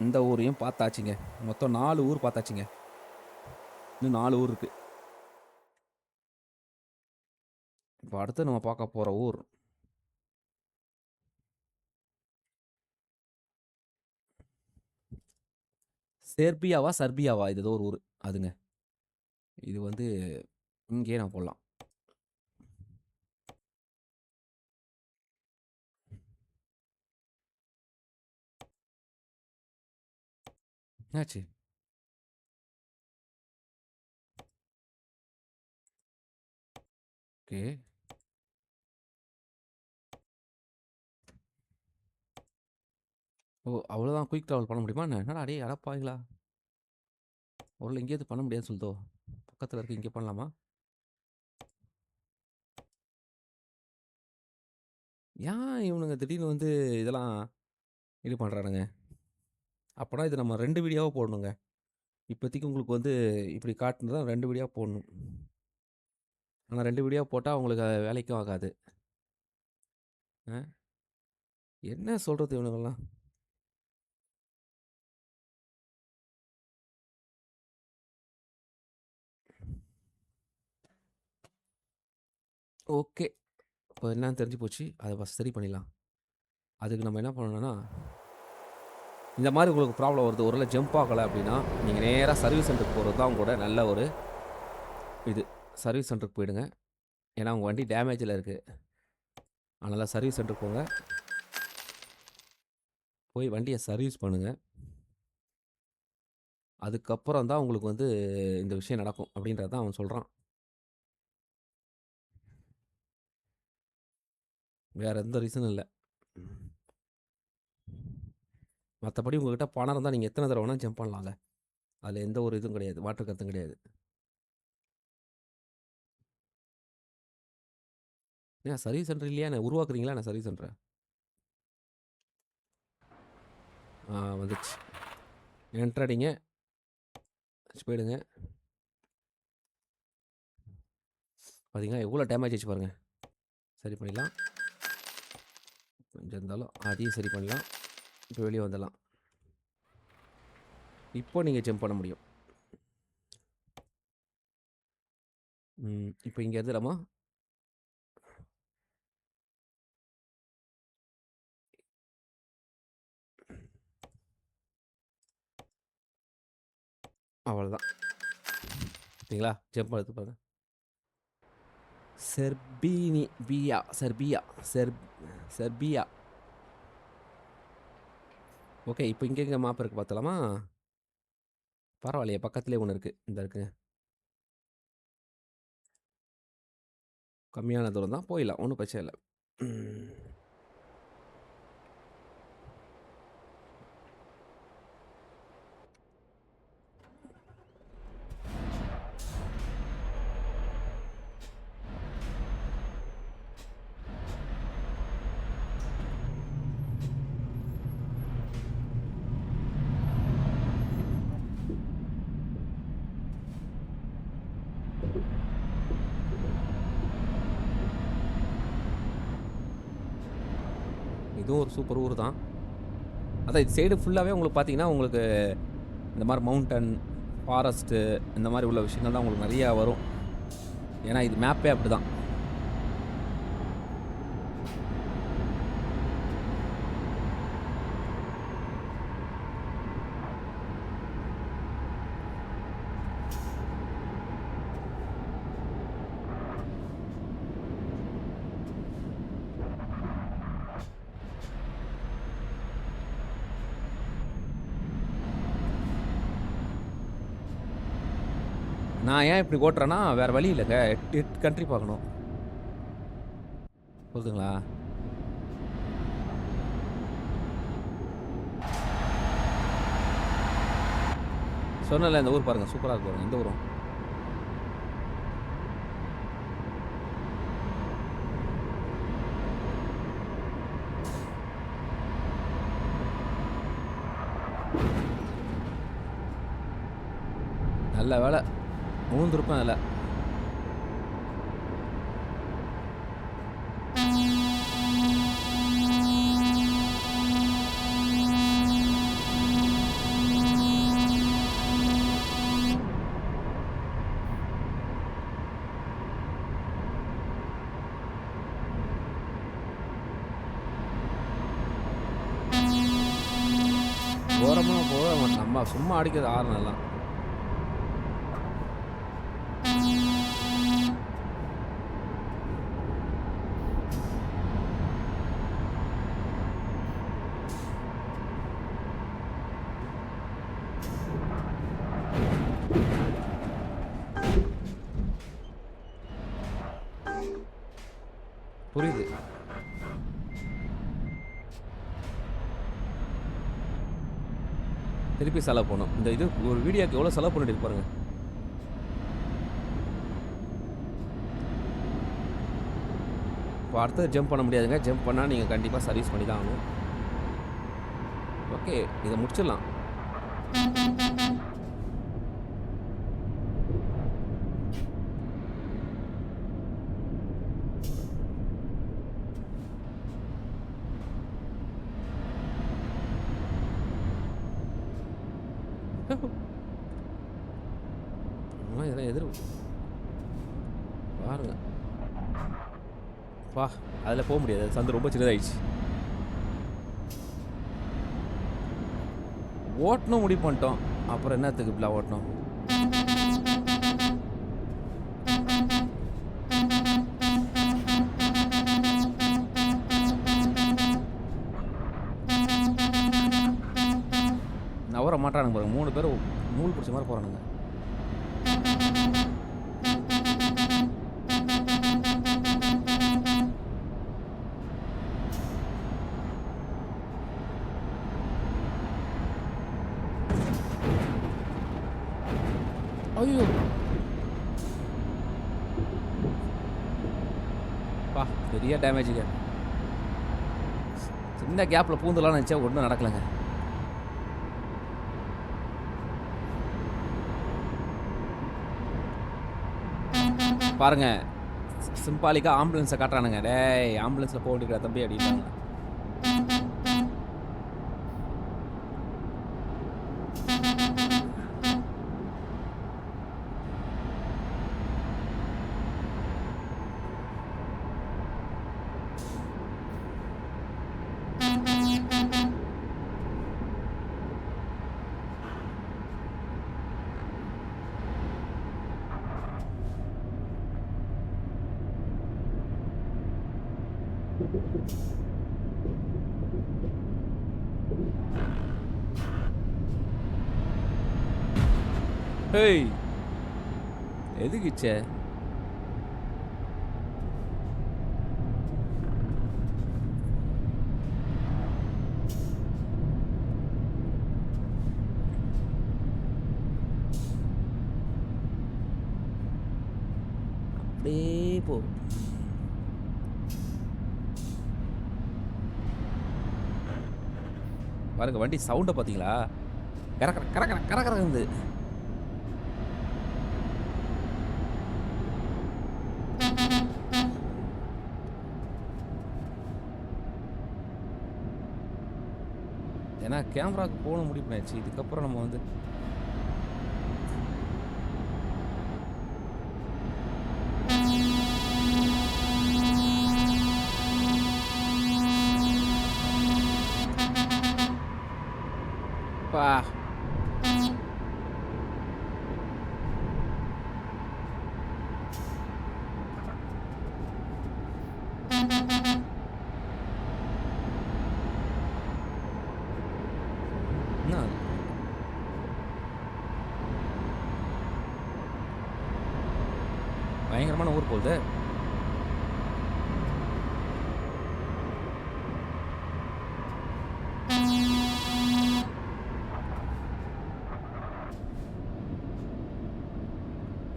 இந்த ஊரையும் பார்த்தாச்சுங்க. மொத்தம் 4 ஊர் பார்த்தாச்சுங்க. இன்னும் 4 ஊர் இருக்குது. இப்போ அடுத்து நம்ம பார்க்க போகிற ஊர் சர்பியாவா, இது ஏதோ ஒரு ஊர் அதுங்க. இது வந்து இங்கேயே நான் போடலாம். என்னாச்சு? ஓகே. ஓ, அவ்வளோதான் குயிக் ட்ராவல் பண்ண முடியுமா என்ன? என்னடா அடே அடப்பாங்களா, ஒரு எங்கேயாவது பண்ண முடியாதுன்னு சொல்லிட்டோ. பக்கத்தில் இருக்கு, இங்கே பண்ணலாமா? ஏன் இவனுங்க திடீர்னு வந்து இதெல்லாம் இது பண்ணுறானுங்க? அப்போனா இது நம்ம 2 வீடியோவாக போடணுங்க. இப்போதைக்கு உங்களுக்கு வந்து இப்படி காட்டுனதான் 2 வீடியோவாக போடணும். ஆனால் 2 வீடியோ போட்டால் உங்களுக்கு வேலைக்கும் ஆகாது. என்ன சொல்கிறது இவனுங்கெல்லாம்? ஓகே, இப்போ என்னன்னு தெரிஞ்சு போச்சு. அதை ஃபஸ்ட் சரி பண்ணிடலாம். அதுக்கு நம்ம என்ன பண்ணணும்னா, இந்த மாதிரி உங்களுக்கு ப்ராப்ளம் வருது, ஒருவேளை ஜம்ப் ஆகலை அப்படின்னா, நீங்கள் நேராக சர்வீஸ் சென்டருக்கு போகிறது தான் உங்களோட நல்ல ஒரு இது. சர்வீஸ் சென்டருக்கு போயிடுங்க. ஏன்னா உங்கள் வண்டி டேமேஜில் இருக்குது. அதனால் சர்வீஸ் சென்டருக்கு போங்க. போய் வண்டியை சர்வீஸ் பண்ணுங்கள். அதுக்கப்புறம் தான் உங்களுக்கு வந்து இந்த விஷயம் நடக்கும் அப்படின்றது தான் அவன் சொல்கிறான். வேறு எந்த ரீசனும் இல்லை. மற்றபடி உங்கள்கிட்ட பணம் இருந்தால் நீங்கள் எத்தனை தடவை வேணால் ஜம்ப் பண்ணலாங்க. அதில் எந்த ஒரு இதுவும் கிடையாது, மாற்று கருத்தும் கிடையாது. ஏன் சர்வீஸ் சென்டர் இல்லையா? என்ன உருவாக்குறீங்களா என்ன சர்வீஸ் சென்டரை? வந்துச்சு. என்ட்ரு அடிங்க. போயிடுங்க. பார்த்தீங்களா எவ்வளோ டேமேஜ் ஆச்சு பாருங்கள். சரி பண்ணிடலாம். கொஞ்சம் இருந்தாலும் அதையும் சரி பண்ணலாம். இப்போ வெளியே வந்துடலாம். இப்போ நீங்கள் ஜம்ப் பண்ண முடியும். இப்போ இங்கே இருந்துடலாமா? அவ்வளோதான். பார்த்தீங்களா ஜம்ப் எடுத்து பாருங்க. செர்பியா. ஓகே, இப்போ இங்கே மேப் இருக்குது பார்த்தலாமா? பரவாயில்லையே, பக்கத்துலேயே ஒன்று இருக்குது. இந்த இருக்குங்க. கம்மியான தூரம் தான், போயிடலாம், ஒன்றும் பிரச்சனை இல்லை. இதுவும் ஒரு சூப்பர் ஊர் தான். அதான் இது சைடு ஃபுல்லாகவே உங்களுக்கு பார்த்தீங்கன்னா உங்களுக்கு இந்த மாதிரி மவுண்டன், ஃபாரஸ்ட்டு இந்த மாதிரி உள்ள விஷயங்கள் தான் உங்களுக்கு நிறையா வரும். ஏன்னா இது மேப்பே அப்படி தான். நான் ஏன் இப்படி ஓட்டுறேன்னா வேறு வழி இல்லைங்க. 8 கண்ட்ரி பார்க்கணும். புரியுதுங்களா? சொன்னல இந்த ஊர் பாருங்கள், சூப்பராக இருக்கு பாருங்கள். இந்த ஊரும் நல்ல வேலை ஊந்துருப்பேன் அதில். ஓரமாக போக நம்ம சும்மா அடிக்கிறது ஆறுனெல்லாம். புரியுது. திருப்பி செலவு பண்ணும். இந்த இது ஒரு வீடியோக்கு எவ்வளோ செலவு பண்ணிட்டு பாருங்க. இப்போ அடுத்தது ஜம்ப் பண்ண முடியாதுங்க. ஜம்ப் பண்ணால் நீங்கள் கண்டிப்பாக சர்வீஸ் பண்ணி தான் ஆகணும். ஓகே, இதை முடிச்சிடலாம். இதெல்லாம் எதிர் பாருங்க. பா, அதில் போக முடியாது, சந்து ரொம்ப சின்னதாகிடுச்சு. ஓட்டணும் முடிவு பண்ணிட்டோம், அப்புறம் என்னத்துக்கு இப்படிலாம் ஓட்டணும்? நவர மாட்டானுங்க பாருங்க, 3 பேர் நூல் பிடிச்ச மாதிரி போகிறானுங்க. ஐயோ பா, பெரிய டேமேஜுங்க. சின்ன கேப்பில் பூந்துலான்னு நினச்சா ஒன்றும் நடக்கலைங்க. பாருங்க. சிம்பாலிக்கா ஆம்புலன்ஸ காட்டுறானுங்க. டேய் ஆம்புலன்ஸ்ல போ வேண்டியதுடா தம்பி அப்படின்றாங்க. ஹேய்! எதுக்குச்சே? அப்படியே போ. பாருங்க வண்டி சவுண்ட பாத்தீங்களா? கரகர கரகர கரகரங்குது. ஏன்னா கேமராக்கு போகணும் முடிவு பண்ணியாச்சு. இதுக்கப்புறம் நம்ம வந்து அப்பா! என்ன அது? பயங்கரமான ஊர் போகுது.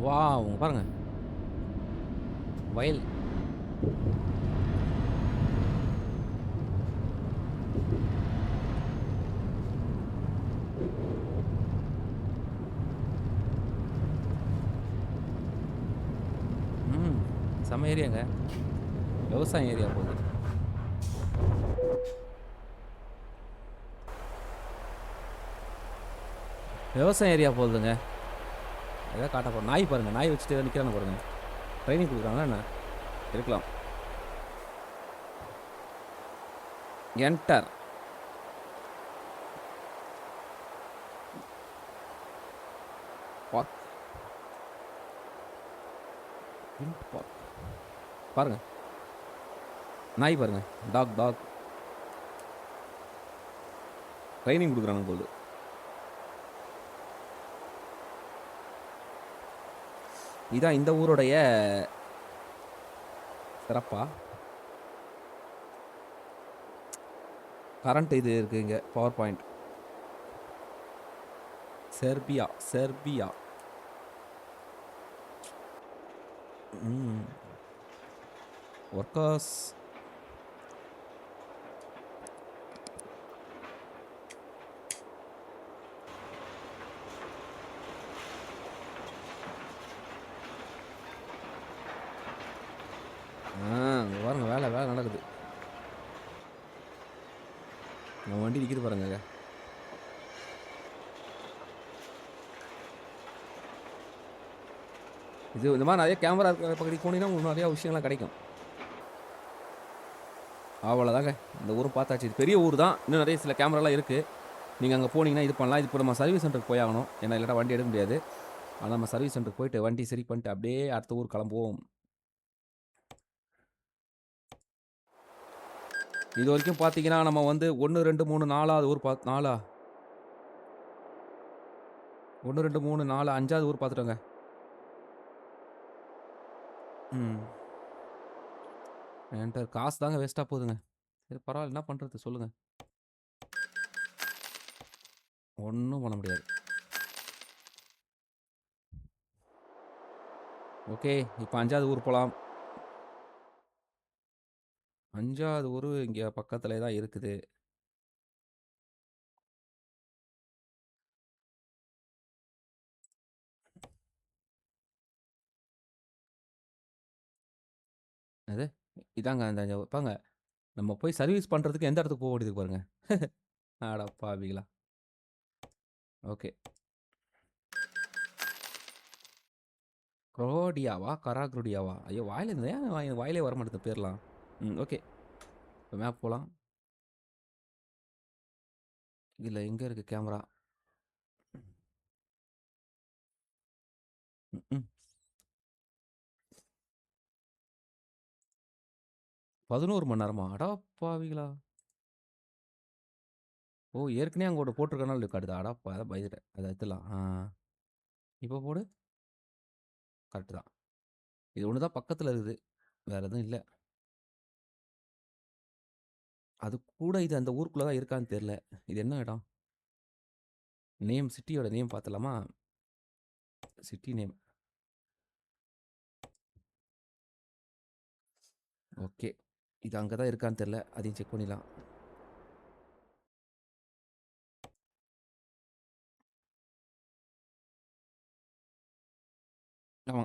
வாவ்! இங்க பாருங்க. வயல். ம். செம்ம ஏரியாங்க. விவசாய ஏரியா போகுது. விவசாய ஏரியா போகுதுங்க. ஏதோ காட்ட போறோம். நாய் பாருங்க. நாய் வச்சுட்டு ஏதோ நிக்கிறானுங்க பாருங்க. ட்ரைனிங் குடுக்குறாங்களா என்ன? இருக்கலாம். என்டர். பார்க். Wind park. பாருங்க. நாய் பாருங்க. Talk talk. ட்ரைனிங் குடுக்குறானுங்க போகுது. இதான் இந்த ஊருடைய சிறப்பா? கரண்ட் இது இருக்கு இங்க. Power point. Serbia, Serbia. ம். ஒர்க்கர்ஸ். அங்க பாருங்க வேலை வேலை நடக்குது. நம்ம வண்டி நிக்குது பாருங்க அங்க. இது இந்த மாதிரி நிறைய கேமரா இருக்கிற பக்கத்துக்கு போனீங்கன்னா உங்களுக்கு நிறைய விஷயங்கள்லாம் கிடைக்கும். அவ்வளோதாங்க. இந்த ஊரும் பார்த்தாச்சு. இது பெரிய ஊர் தான். இன்னும் நிறைய சில கேமராலாம் இருக்கு. நீங்க அங்க போனீங்கன்னா இது பண்ணலாம். இது இப்போ நம்ம சர்வீஸ் சென்டருக்கு போய் ஆகணும். ஏன்னா இல்லாட்டா வண்டி எடுக்க முடியாது. ஆனா நம்ம சர்வீஸ் சென்டருக்கு போயிட்டு வண்டி சரி பண்ணிட்டு அப்படியே அடுத்த ஊர் கிளம்புவோம். இது வரைக்கும் பார்த்தீங்கன்னா நம்ம வந்து 1, 2, 3, 4வது ஊர் 4ஆ? 1, 2, 3, 4, 5வது ஊர் பார்த்துட்டோங்க. ம். என்ட்ட காசு தாங்க வேஸ்ட்டா போகுதுங்க. சரி பரவாயில்ல என்ன பண்றது சொல்லுங்க. ஒண்ணும் பண்ண முடியாது. ஓகே. இப்ப 5வது ஊர் போலாம். 5வது ஊரு இங்க பக்கத்திலே தான் இருக்குது. அது இதாங்க அந்த வைப்பாங்க. நம்ம போய் சர்வீஸ் பண்ணுறதுக்கு எந்த இடத்துக்கு போக வேண்டியது பாருங்க. அட பாவிகளா! ஓகே. குரோடியாவா? கராக்ரோடியாவா? ஐயோ! வாயில ஏன் வாயிலே வரமாட்டேங்குது பேர்லாம். ஓகே. இப்போ மேப் போலாம். இதில எங்க இருக்கு கேமரா? ம். 11 மணி நேரமா? அடப்பாவிகளா! ஓ! ஏற்கனவே அங்க ஒண்ணு போட்டிருக்கனால காட்டுது. அதான் பயந்துட்டேன். அத எடுத்துடலாம். இப்போ போடு. கரெக்ட் தான். இது ஒண்ணு தான் பக்கத்துல இருக்குது. வேற எதுவும் இல்ல. அது கூட இது அந்த ஊருக்குள்ள தான் இருக்கான்னு தெரியல. இது என்ன இடம்? சிட்டியோட நேம் பார்த்துடலாமா? City name. ஓகே. இது அங்க தான் இருக்கான்னு தெரியல. அதையும் செக் பண்ணிடலாம். ஆமா.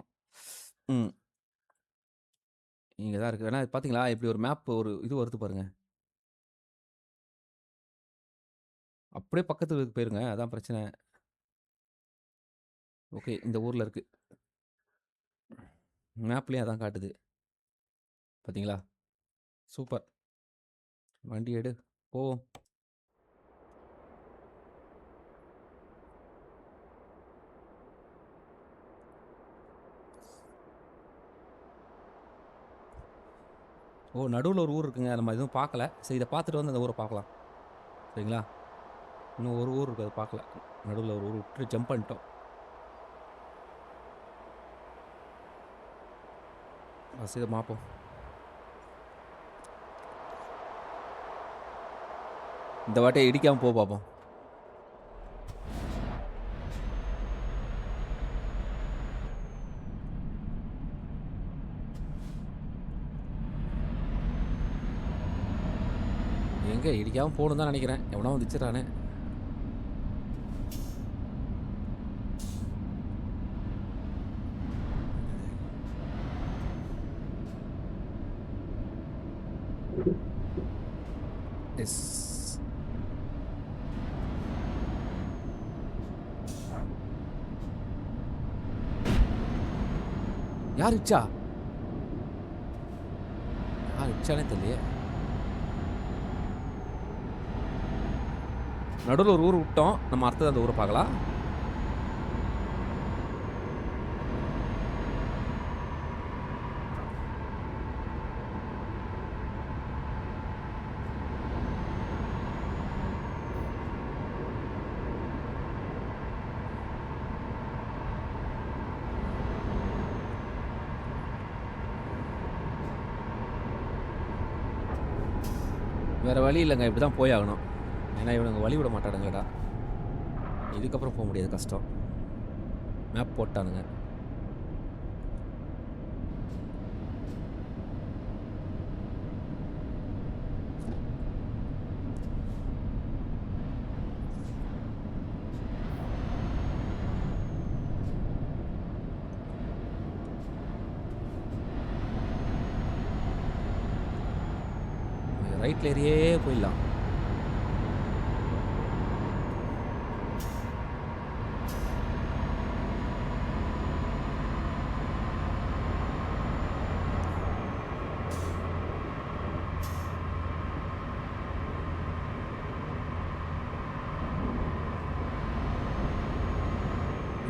ம். இங்க தான் இருக்கு. வேணா பார்த்தீங்களா? இப்படி ஒரு மேப் ஒரு இது வருது பாருங்க. அப்படியே பக்கத்து ஊருக்கு போயிருங்க. அதான் பிரச்சனை. ஓகே. இந்த ஊர்ல இருக்கு. மேப்லயும் அதான் காட்டுது. பார்த்தீங்களா? சூப்பர். வண்டி எடு. போவோம். ஓ! நடுவுல ஒரு ஊர் இருக்குங்க. நம்ம எதுவும் பார்க்கல. சரி இத பார்த்துட்டு வந்து அந்த ஊர பார்க்கலாம். சரிங்களா? இன்னும் ஒரு ஊர் இருக்கு. அத பார்க்கல. நடுவுல ஒரு ஊர் விட்டுட்டு ஜம்ப் பண்ணிட்டோம். ஃபர்ஸ்ட் இத பார்ப்போம். இந்த வாட்டி இடிக்காம பார்ப்போம். எங்க இடிக்காம போகணும்னு தான் நெனைக்கிறேன். எவனோ வந்து இடிச்சிடுறானே. எஸ். யார் இடிச்சா? யார் இடிச்சானே தெரியலையே. நடுவுல ஒரு ஊர் விட்டோம். நம்ம அடுத்தது அந்த ஊர பார்க்கலாம். வேற வழி இல்லங்க. இப்படி தான் போய் ஆகணும். ஏன்னா இவனுங்க வழி விட மாட்டானுங்கடா. இதுக்கப்புறம் போ முடியாது. கஷ்டம். மேப் போட்டானுங்க. ரைட்ல ஏறியே போயிடலாம்.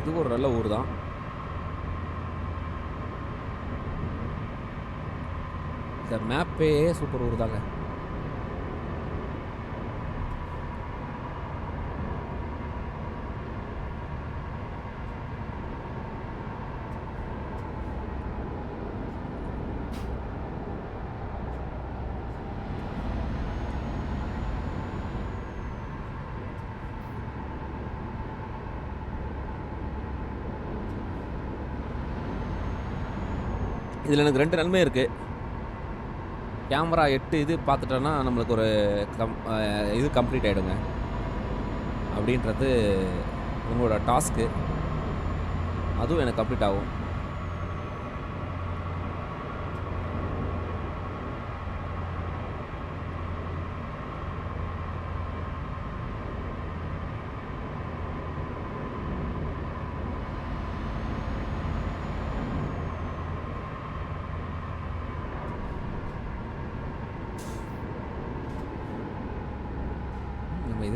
இது ஒரு நல்ல ஊர் தான். இந்த மேப்பே சூப்பர் ஊர் தாங்க. இதில் எனக்கு 2 நன்மை இருக்குது. கேமரா 8 இது பார்த்துட்டோன்னா நம்மளுக்கு ஒரு இது கம்ப்ளீட் ஆகிடுங்க. அப்படின்றது உங்களோட டாஸ்க்கு. அதுவும் எனக்கு கம்ப்ளீட் ஆகும்.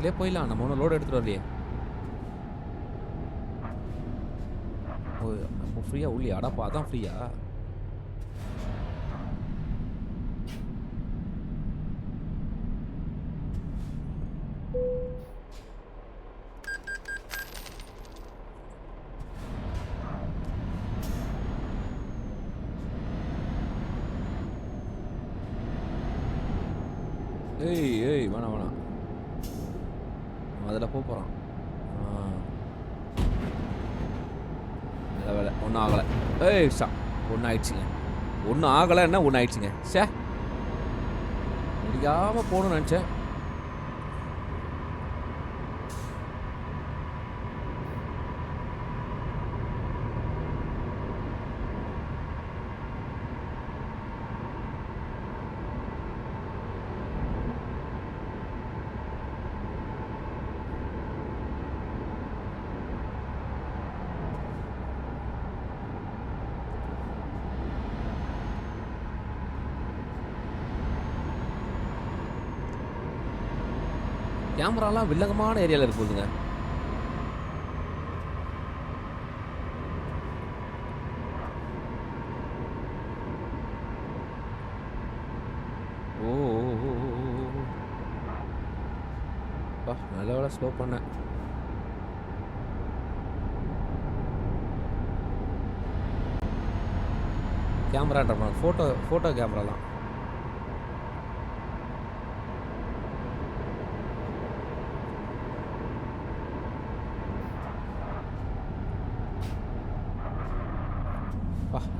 இதிலே போயிடலாம். நம்ம ஒன்றும் லோடு எடுத்துகிட்டு வரலையே. ஓ அப்போ ஃப்ரீயாக உள்ளே அடாப்பா அதான் ஃப்ரீயா? ஏய் வேணாம் வேணாம். அதில் போகிறான். நல்ல வேலை ஒன்றும் ஆகலை. ஒன்றும் ஆயிடுச்சுங்க. ஒன்றும் ஆகலைன்னா ஒன்றும் ஆயிடுச்சுங்க. முடியாமல் போகணும்னு நினச்சேன். கேமராலாம் வில்லங்கமான ஏரியாவில் இருக்குதுங்க. ஓ நல்ல வேலை ஸ்லோ பண்ணேன். கேமரான்ற ஃபோட்டோ கேமராலாம்.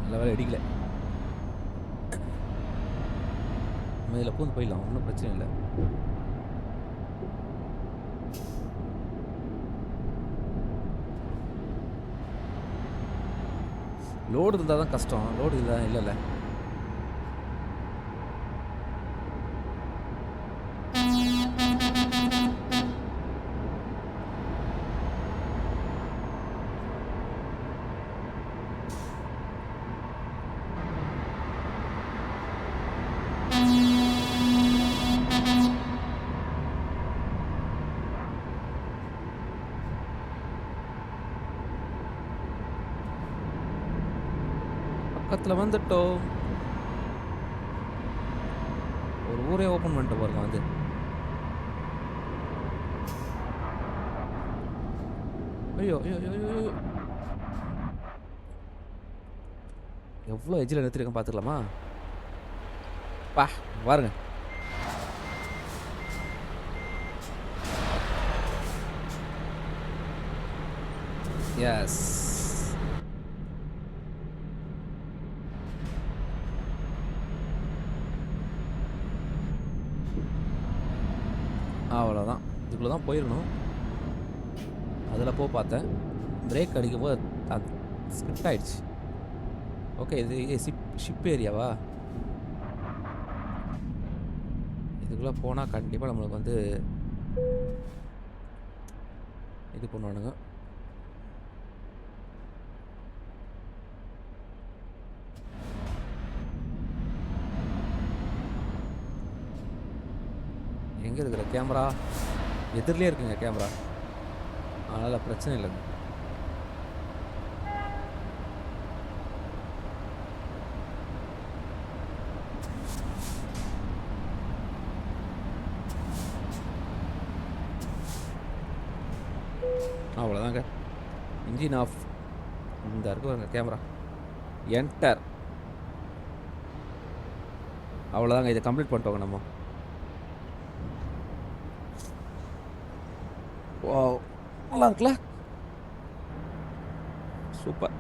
நல்ல வேலை அடிக்கல. நம்ம இதில் பூந்து போயிடலாம், ஒன்றும் பிரச்சனை இல்லை. லோடு இருந்தால் தான் கஷ்டம். லோடு இல்லைல்ல. பக்கத்தில் வந்துட்டோம். ஒரு ஊரே ஓப்பன் பண்ணிட்டு பாருங்க வந்து. ஐயோ எவ்வளோ எஜ்ஜில் நிறுத்திருக்கேன் பார்த்துக்கலாமா? பாருங்க. எஸ் அவ்வளோதான். இதுக்குள்ளே தான் போயிருக்கணும். அதில் பார்த்தேன். பிரேக் அடிக்கும்போது அது ஸ்கிப் ஆகிடுச்சு. ஓகே, இது ஷிப் ஏரியாவா? இதுக்குள்ளே போனால் கண்டிப்பாக நம்மளுக்கு வந்து இது பண்ணுவானுங்க. எங்கே இருக்கிற கேமரா? எதிரிலே இருக்குங்க கேமரா, அதனால் பிரச்சனை இல்லைங்க. அவ்வளோதாங்க. Engine off. இந்த இருக்கு கேமரா. என்டர். அவ்வளோதாங்க. இதை கம்ப்ளீட் பண்ணிட்டோங்க நம்ம. வாவ், நல்லா இருக்குல்ல? சூப்பர்,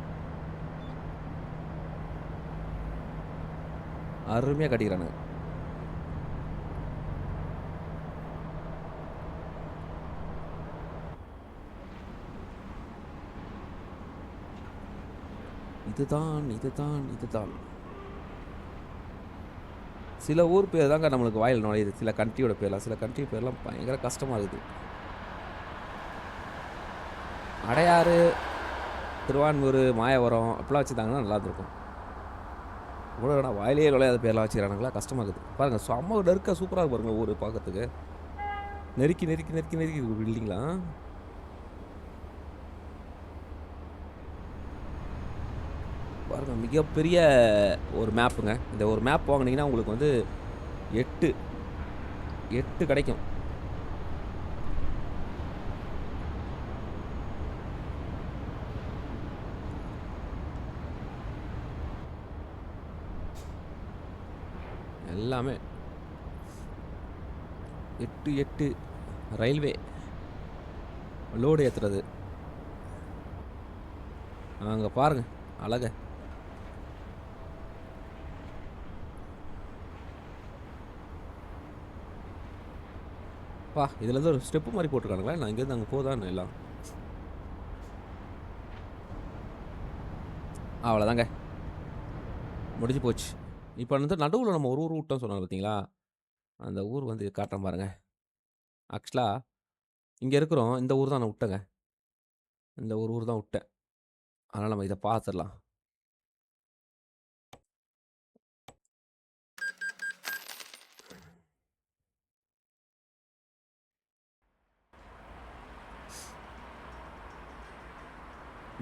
அருமையாக கட்டிக்கிறானுங்க. இதுதான் சில ஊர் பேர் தாங்க நம்மளுக்கு வாயில் நுழையுது. சில கண்ட்ரியோட பேர்லாம், சில கண்ட்ரி பேர்லாம் பயங்கர கஷ்டமாக இருக்குது. அடையாறு, திருவான்மூர், மாயவரம் அப்படிலாம் வச்சுருந்தாங்கன்னா நல்லாயிருக்கும். இவ்வளோ வாயிலே நுழையாத பேர்லாம் வச்சுக்கிறானுங்களா, கஷ்டமாக இருக்குது. பாருங்கள், செம்ம நெருக்க சூப்பராக பாருங்கள் ஊர் பார்க்கறதுக்கு. நெருக்கி நெருக்கி நெருக்கி நெருக்கி பில்டிங்லாம். பாருங்க மிகப்பெரிய ஒரு மேப்புங்க. இந்த ஒரு மேப் வாங்குனீங்கன்னா உங்களுக்கு வந்து 8 8 கிடைக்கும். எல்லாமே 8 8 ரயில்வே லோடு ஏத்துறது. அங்க பாருங்க அழக. இதுல இருந்து ஒரு ஸ்டெப் மாரி போட்டுருக்கானுங்களா? நான் இங்கேருந்து அங்க போதான்னு எல்லாம். அவ்வளோதாங்க. முடிஞ்சு போச்சு. இப்போ வந்து நடுவுல நம்ம ஒரு ஊர் விட்டோம் சொன்னோம் பார்த்தீங்களா? அந்த ஊர் வந்து காட்டுறேன் பாருங்க. ஆக்சுவலா இங்க இருக்கிறோம். இந்த ஊர் தான் நான் விட்டேங்க. இந்த ஒரு ஊர் தான் விட்டேன். அதனால நம்ம இத பார்த்துரலாம்.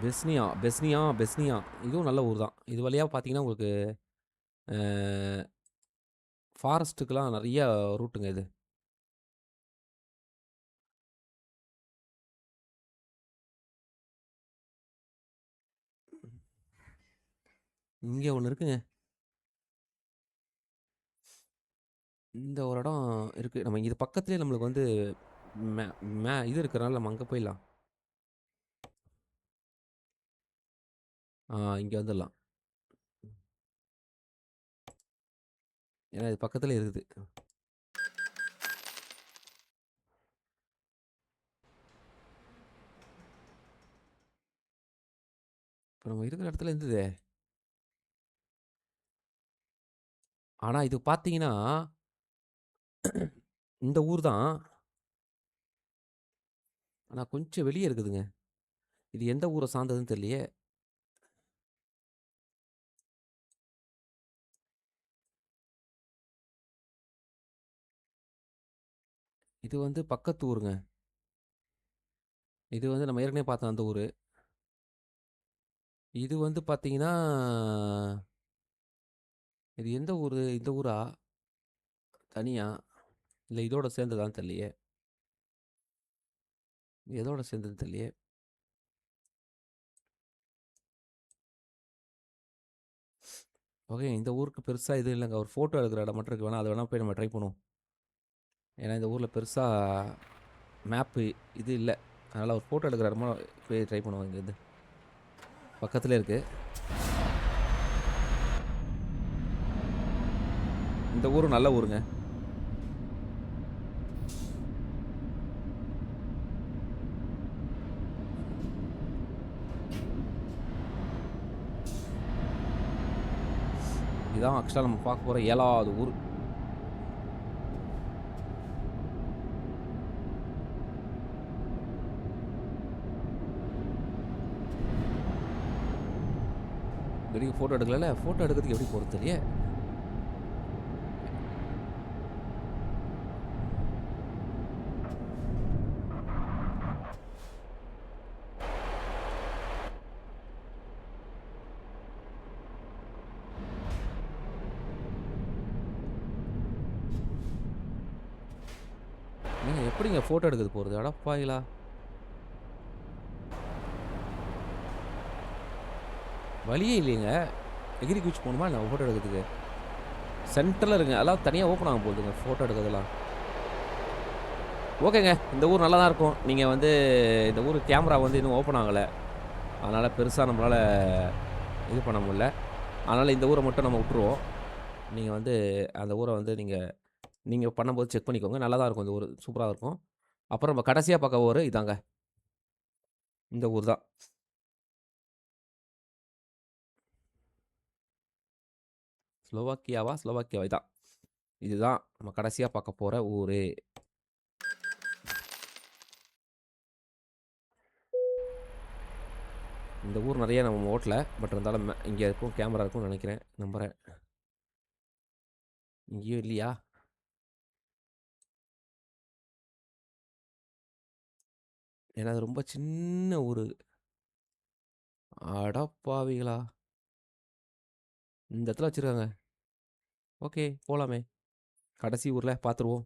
பெஸ்னியா, பெஸ்னியா, பெஸ்னியா. இதுவும் நல்ல ஊர் தான். இது வழியா பார்த்தீங்கன்னா உங்களுக்கு அ ஃபாரஸ்ட்டுக்குலாம் நெறைய ரூட்டுங்க இது. இங்க ஒண்ணு இருக்குங்க. இந்த ஒரு இடம் இருக்கு. நம்ம இது பக்கத்திலேயே நம்மளுக்கு வந்து மே மே இது இருக்கிறனால நம்ம அங்க போயிடலாம். இங்க வந்துடலாம். ஏன்னா இது பக்கத்திலே இருக்குது. இப்ப நம்ம இருக்கிற இடத்துல இருந்ததே. ஆனா இது பார்த்தீங்கன்னா, இந்த ஊர் தான். ஆனா கொஞ்சம் வெளிய இருக்குதுங்க. இது எந்த ஊர சார்ந்ததுன்னு தெரியலையே. இது வந்து பக்கத்து ஊருங்க. இது வந்து நம்ம ஏற்கனவே பார்த்த அந்த ஊரு. இது வந்து பார்த்தீங்கன்னா, இது எந்த ஊரு? இந்த ஊரா? தனியா? இல்ல இதோட சேர்ந்ததான்னு தெரியலையே. எதோட சேர்ந்ததுன்னு தெரியலையே. ஓகே. இந்த ஊருக்கு பெருசா எதுவும் இல்லங்க. ஒரு ஃபோட்டோ எடுக்கிற இடம் மட்டும் இருக்கு. வேணா அத வேணா போய் நம்ம ட்ரை பண்ணுவோம். ஏன்னா இந்த ஊர்ல பெருசா மேப்பு இது இல்ல. அதனால ஒரு ஃபோட்டோ எடுக்கிற இடமா போய் ட்ரை பண்ணுவோம் இங்கேருந்து. பக்கத்திலே இருக்கு. இந்த ஊரும் நல்ல ஊருங்க. இதான் ஆக்சுவலா நம்ம பார்க்க போற 7வது ஊரு. இதுவரைக்கும் ஃபோட்டோ எடுக்கலல்ல. ஃபோட்டோ எடுக்கிறதுக்கு எப்படி போறது தெரியலையே. ஏங்க எப்படிங்க ஃபோட்டோ எடுக்கிறது போறது? அடப்பாவிங்களா! வழியே இல்லையேங்க. எகிரி குதிச்சு போணுமா என்ன ஃபோட்டோ எடுக்கிறதுக்கு? சென்டர்ல இருக்குங்க. அதெல்லாம் தனியா ஓப்பன் ஆக போகுதுங்க ஃபோட்டோ எடுக்கிறதெல்லாம். ஓகேங்க. இந்த ஊர் நல்லா தான் இருக்கும். நீங்க வந்து இந்த ஊர் கேமரா வந்து இன்னும் ஓப்பன் ஆகல. அதனால பெருசா நம்மளால இது பண்ண முடியல. அதனால இந்த ஊர மட்டும் நம்ம விட்டுருவோம். நீங்க வந்து அந்த ஊர வந்து நீங்க நீங்க பண்ணும்போது செக் பண்ணிக்கோங்க. நல்லா தான் இருக்கும் இந்த ஊரு. சூப்பரா இருக்கும். அப்புறம் நம்ம கடைசியா பார்க்க ஊரு இதாங்க. இந்த ஊர் தான். ஸ்லோவாக்கியாவா? ஸ்லோவாக்கியாவா இதான். இதுதான் நம்ம கடைசியா பார்க்க போற ஊரு. இந்த ஊர் நெறைய நம்ம ஓட்டல. பட் இருந்தாலும் இங்க இருக்கும் கேமரா இருக்கும்னு நெனைக்கிறேன். நம்புறேன். இங்கேயும் இல்லையா? ஏன்னா அது ரொம்ப சின்ன ஊரு. அடப்பாவிகளா! இந்த இடத்துல வச்சிருக்காங்க. ஓகே போலாமே. கடைசி ஊர்ல பார்த்துருவோம்.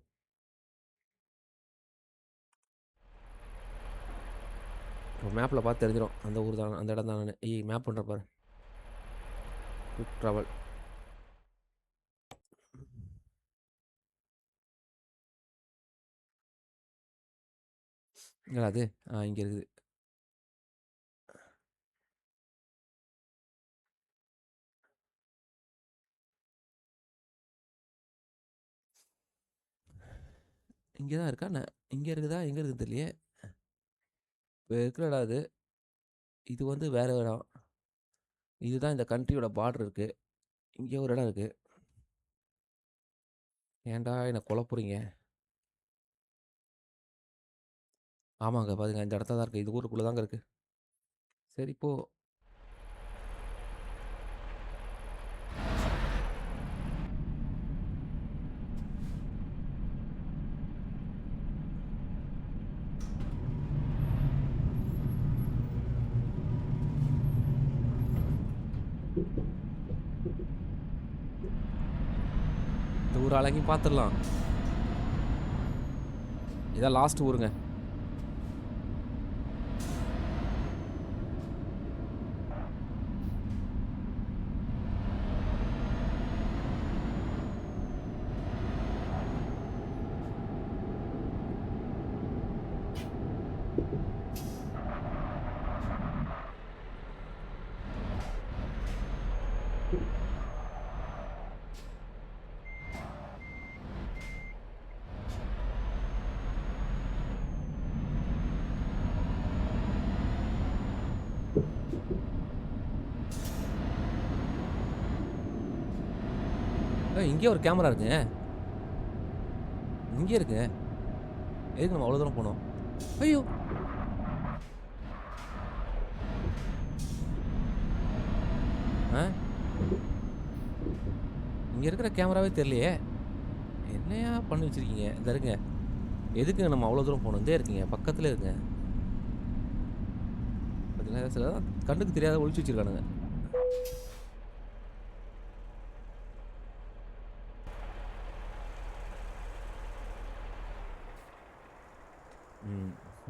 மேப்ல பார்த்து தெரிஞ்சிரும். அந்த ஊர் தான் அந்த இடம் தானு. மேப் பண்றேன் பாரு. Quick travel. எங்கடா அது? இங்க இருக்குது. இங்க தான் இருக்கா என்ன? இங்க இருக்குதா? எங்க இருக்குன்னு தெரியலையே. இப்ப இருக்கிற இடம் இது. இது வந்து வேற இடம். இதுதான் இந்த கண்ட்ரியோட பார்டர் இருக்கு. இங்க ஒரு இடம் இருக்கு. ஏன்டா என்ன குழப்புறீங்க? ஆமாங்க பாருங்க இந்த இடத்துல தான் இருக்கு. இது ஊருக்குள்ள தாங்க இருக்கு. சரி போ. இந்த ஊர் அழகையும் பார்த்துடலாம். இதான் லாஸ்ட் ஊருங்க. இங்கே ஒரு கேமரா இருக்குங்க. இங்கே இருக்குங்க. எதுக்கு நம்ம அவ்வளோ தூரம் போனோம்? ஐயோ! ஆ இங்க இருக்கிற கேமராவே தெரியலையே. என்னையா பண்ணி வச்சிருக்கீங்க? இந்த இருங்க. எதுக்குங்க நம்ம அவ்வளோ தூரம் போகணும்? இதே இருக்குங்க. பக்கத்திலே இருக்குங்க. பார்த்தீங்களா, சில கண்ணுக்கு தெரியாத ஒளிச்சு வச்சிருக்கானுங்க.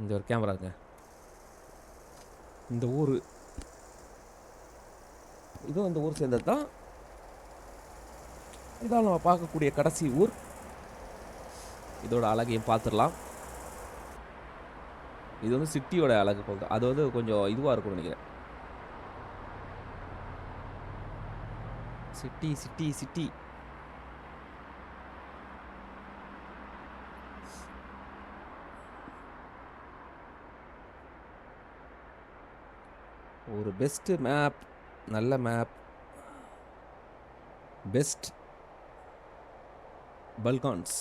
இந்த ஒரு கேமரா இருக்குங்க. இந்த ஊரு இதுவும் இந்த ஊர் சேர்ந்தது தான். இதான் நம்ம பார்க்கக்கூடிய கடைசி ஊர். இதோட அழகையும் பார்த்துடலாம். இது வந்து சிட்டியோட அழகு போகுது. அது வந்து கொஞ்சம் இதுவாக இருக்கும்னு நினைக்கிறேன். சிட்டி சிட்டி சிட்டி ஒரு பெஸ்ட் மேப். நல்ல மேப். பெஸ்ட் பல்கான்ஸ்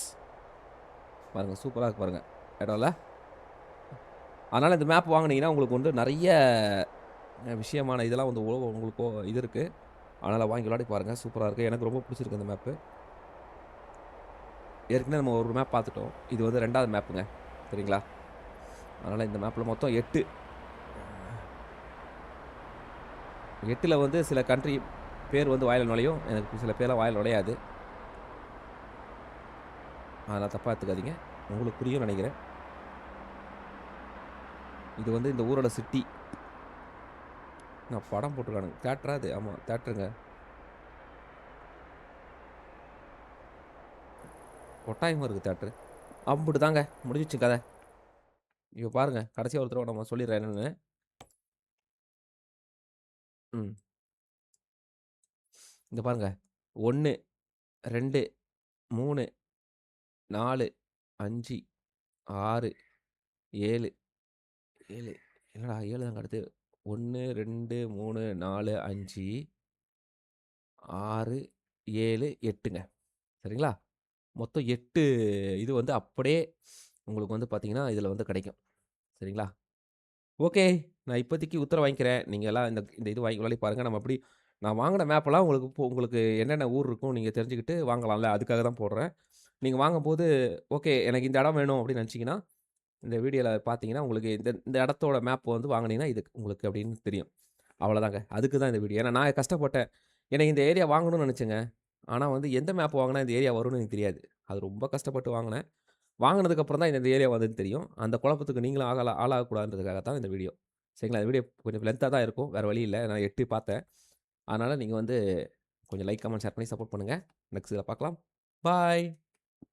பாருங்கள். சூப்பராக இருக்கு பாருங்கள் இடம்ல. அதனால் இந்த மேப் வாங்கினீங்கன்னா உங்களுக்கு வந்து நிறைய விஷயமான இதெல்லாம் வந்து உங்களுக்கு இது இருக்குது. அதனால் வாங்கி விளையாடி பாருங்கள். சூப்பராக இருக்குது. எனக்கு ரொம்ப பிடிச்சிருக்கு இந்த மேப்பு. ஏற்கனவே நம்ம ஒரு மேப் பார்த்துட்டோம். இது வந்து 2வது மேப்புங்க. சரிங்களா? அதனால் இந்த மேப்பில் மொத்தம் 8 வந்து சில கண்ட்ரி பேர் வந்து வாயில் நுழையும். எனக்கு சில பேர்லாம் வாயில் நுழையாது. அதெல்லாம் தப்பாக எடுத்துக்காதீங்க. உங்களுக்கு புரியும் நினைக்கிறேன். இது வந்து இந்த ஊரோட சிட்டி. நான் படம் போட்டிருக்கானுங்க. தேட்டரா அது? ஆமாம் தேட்டருங்க. கொட்டாயமாக இருக்குது தேட்டரு. அம்பிட்டு தாங்க முடிஞ்சிச்சு கதை. இப்போ பாருங்கள் கடைசியாக ஒருத்தர் நம்ம சொல்லிடுறேன் என்னென்னு. இந்த பாருங்க 1 2 3 4 5 6 7 7 என்னடா 7 தாங்க அடுத்து. 1 2 3 4 5 6 7 8ங்க. சரிங்களா? மொத்தம் 8 இது வந்து அப்படியே உங்களுக்கு வந்து பார்த்தீங்கன்னா, இதில் வந்து கிடைக்கும். சரிங்களா? ஓகே. நான் இப்போதைக்கு உத்தரவு வாங்கிக்கிறேன். நீங்க எல்லாம் இந்த இந்த இது வாங்கி விளையாடி பாருங்க. நம்ம எப்படி நான் வாங்குன மேப்பெல்லாம் உங்களுக்கு என்னென்ன ஊர் இருக்கும் நீங்க தெரிஞ்சுக்கிட்டு வாங்கலாம்ல. அதுக்காக தான் போடுறேன். நீங்க வாங்கும்போது, ஓகே எனக்கு இந்த இடம் வேணும் அப்படின்னு நினச்சீங்கன்னா, இந்த வீடியோவில் பார்த்தீங்கன்னா உங்களுக்கு இந்த இந்த இடத்தோட மேப் வந்து வாங்கினீங்கன்னா இது உங்களுக்கு அப்படின்னு தெரியும். அவ்வளோதாங்க. அதுக்கு தான் இந்த வீடியோ. ஏன்னா நான் கஷ்டப்பட்டேன். எனக்கு இந்த ஏரியா வாங்கணும்னு நினச்சேங்க. ஆனால் வந்து எந்த மேப் வாங்கினா இந்த ஏரியா வரும்னு எனக்கு தெரியாது. அது ரொம்ப கஷ்டப்பட்டு வாங்கினேன். வாங்கினதுக்கப்புறம் தான் இந்த ஏரியா வந்ததுன்னு தெரியும். அந்த குழப்பத்துக்கு நீங்களும் ஆளாகக்கூடாதுன்றதுக்காக தான் இந்த வீடியோ. சரிங்களா? இந்த வீடியோ கொஞ்சம் லென்த்தா தான் இருக்கும். வேறு வழி இல்ல. நான் எட்டி பார்த்தேன். அதனால நீங்க வந்து கொஞ்சம் லைக், கமெண்ட், ஷேர் பண்ணி சப்போர்ட் பண்ணுங்க. நெக்ஸ்ட் இதில பார்க்கலாம். பாய்.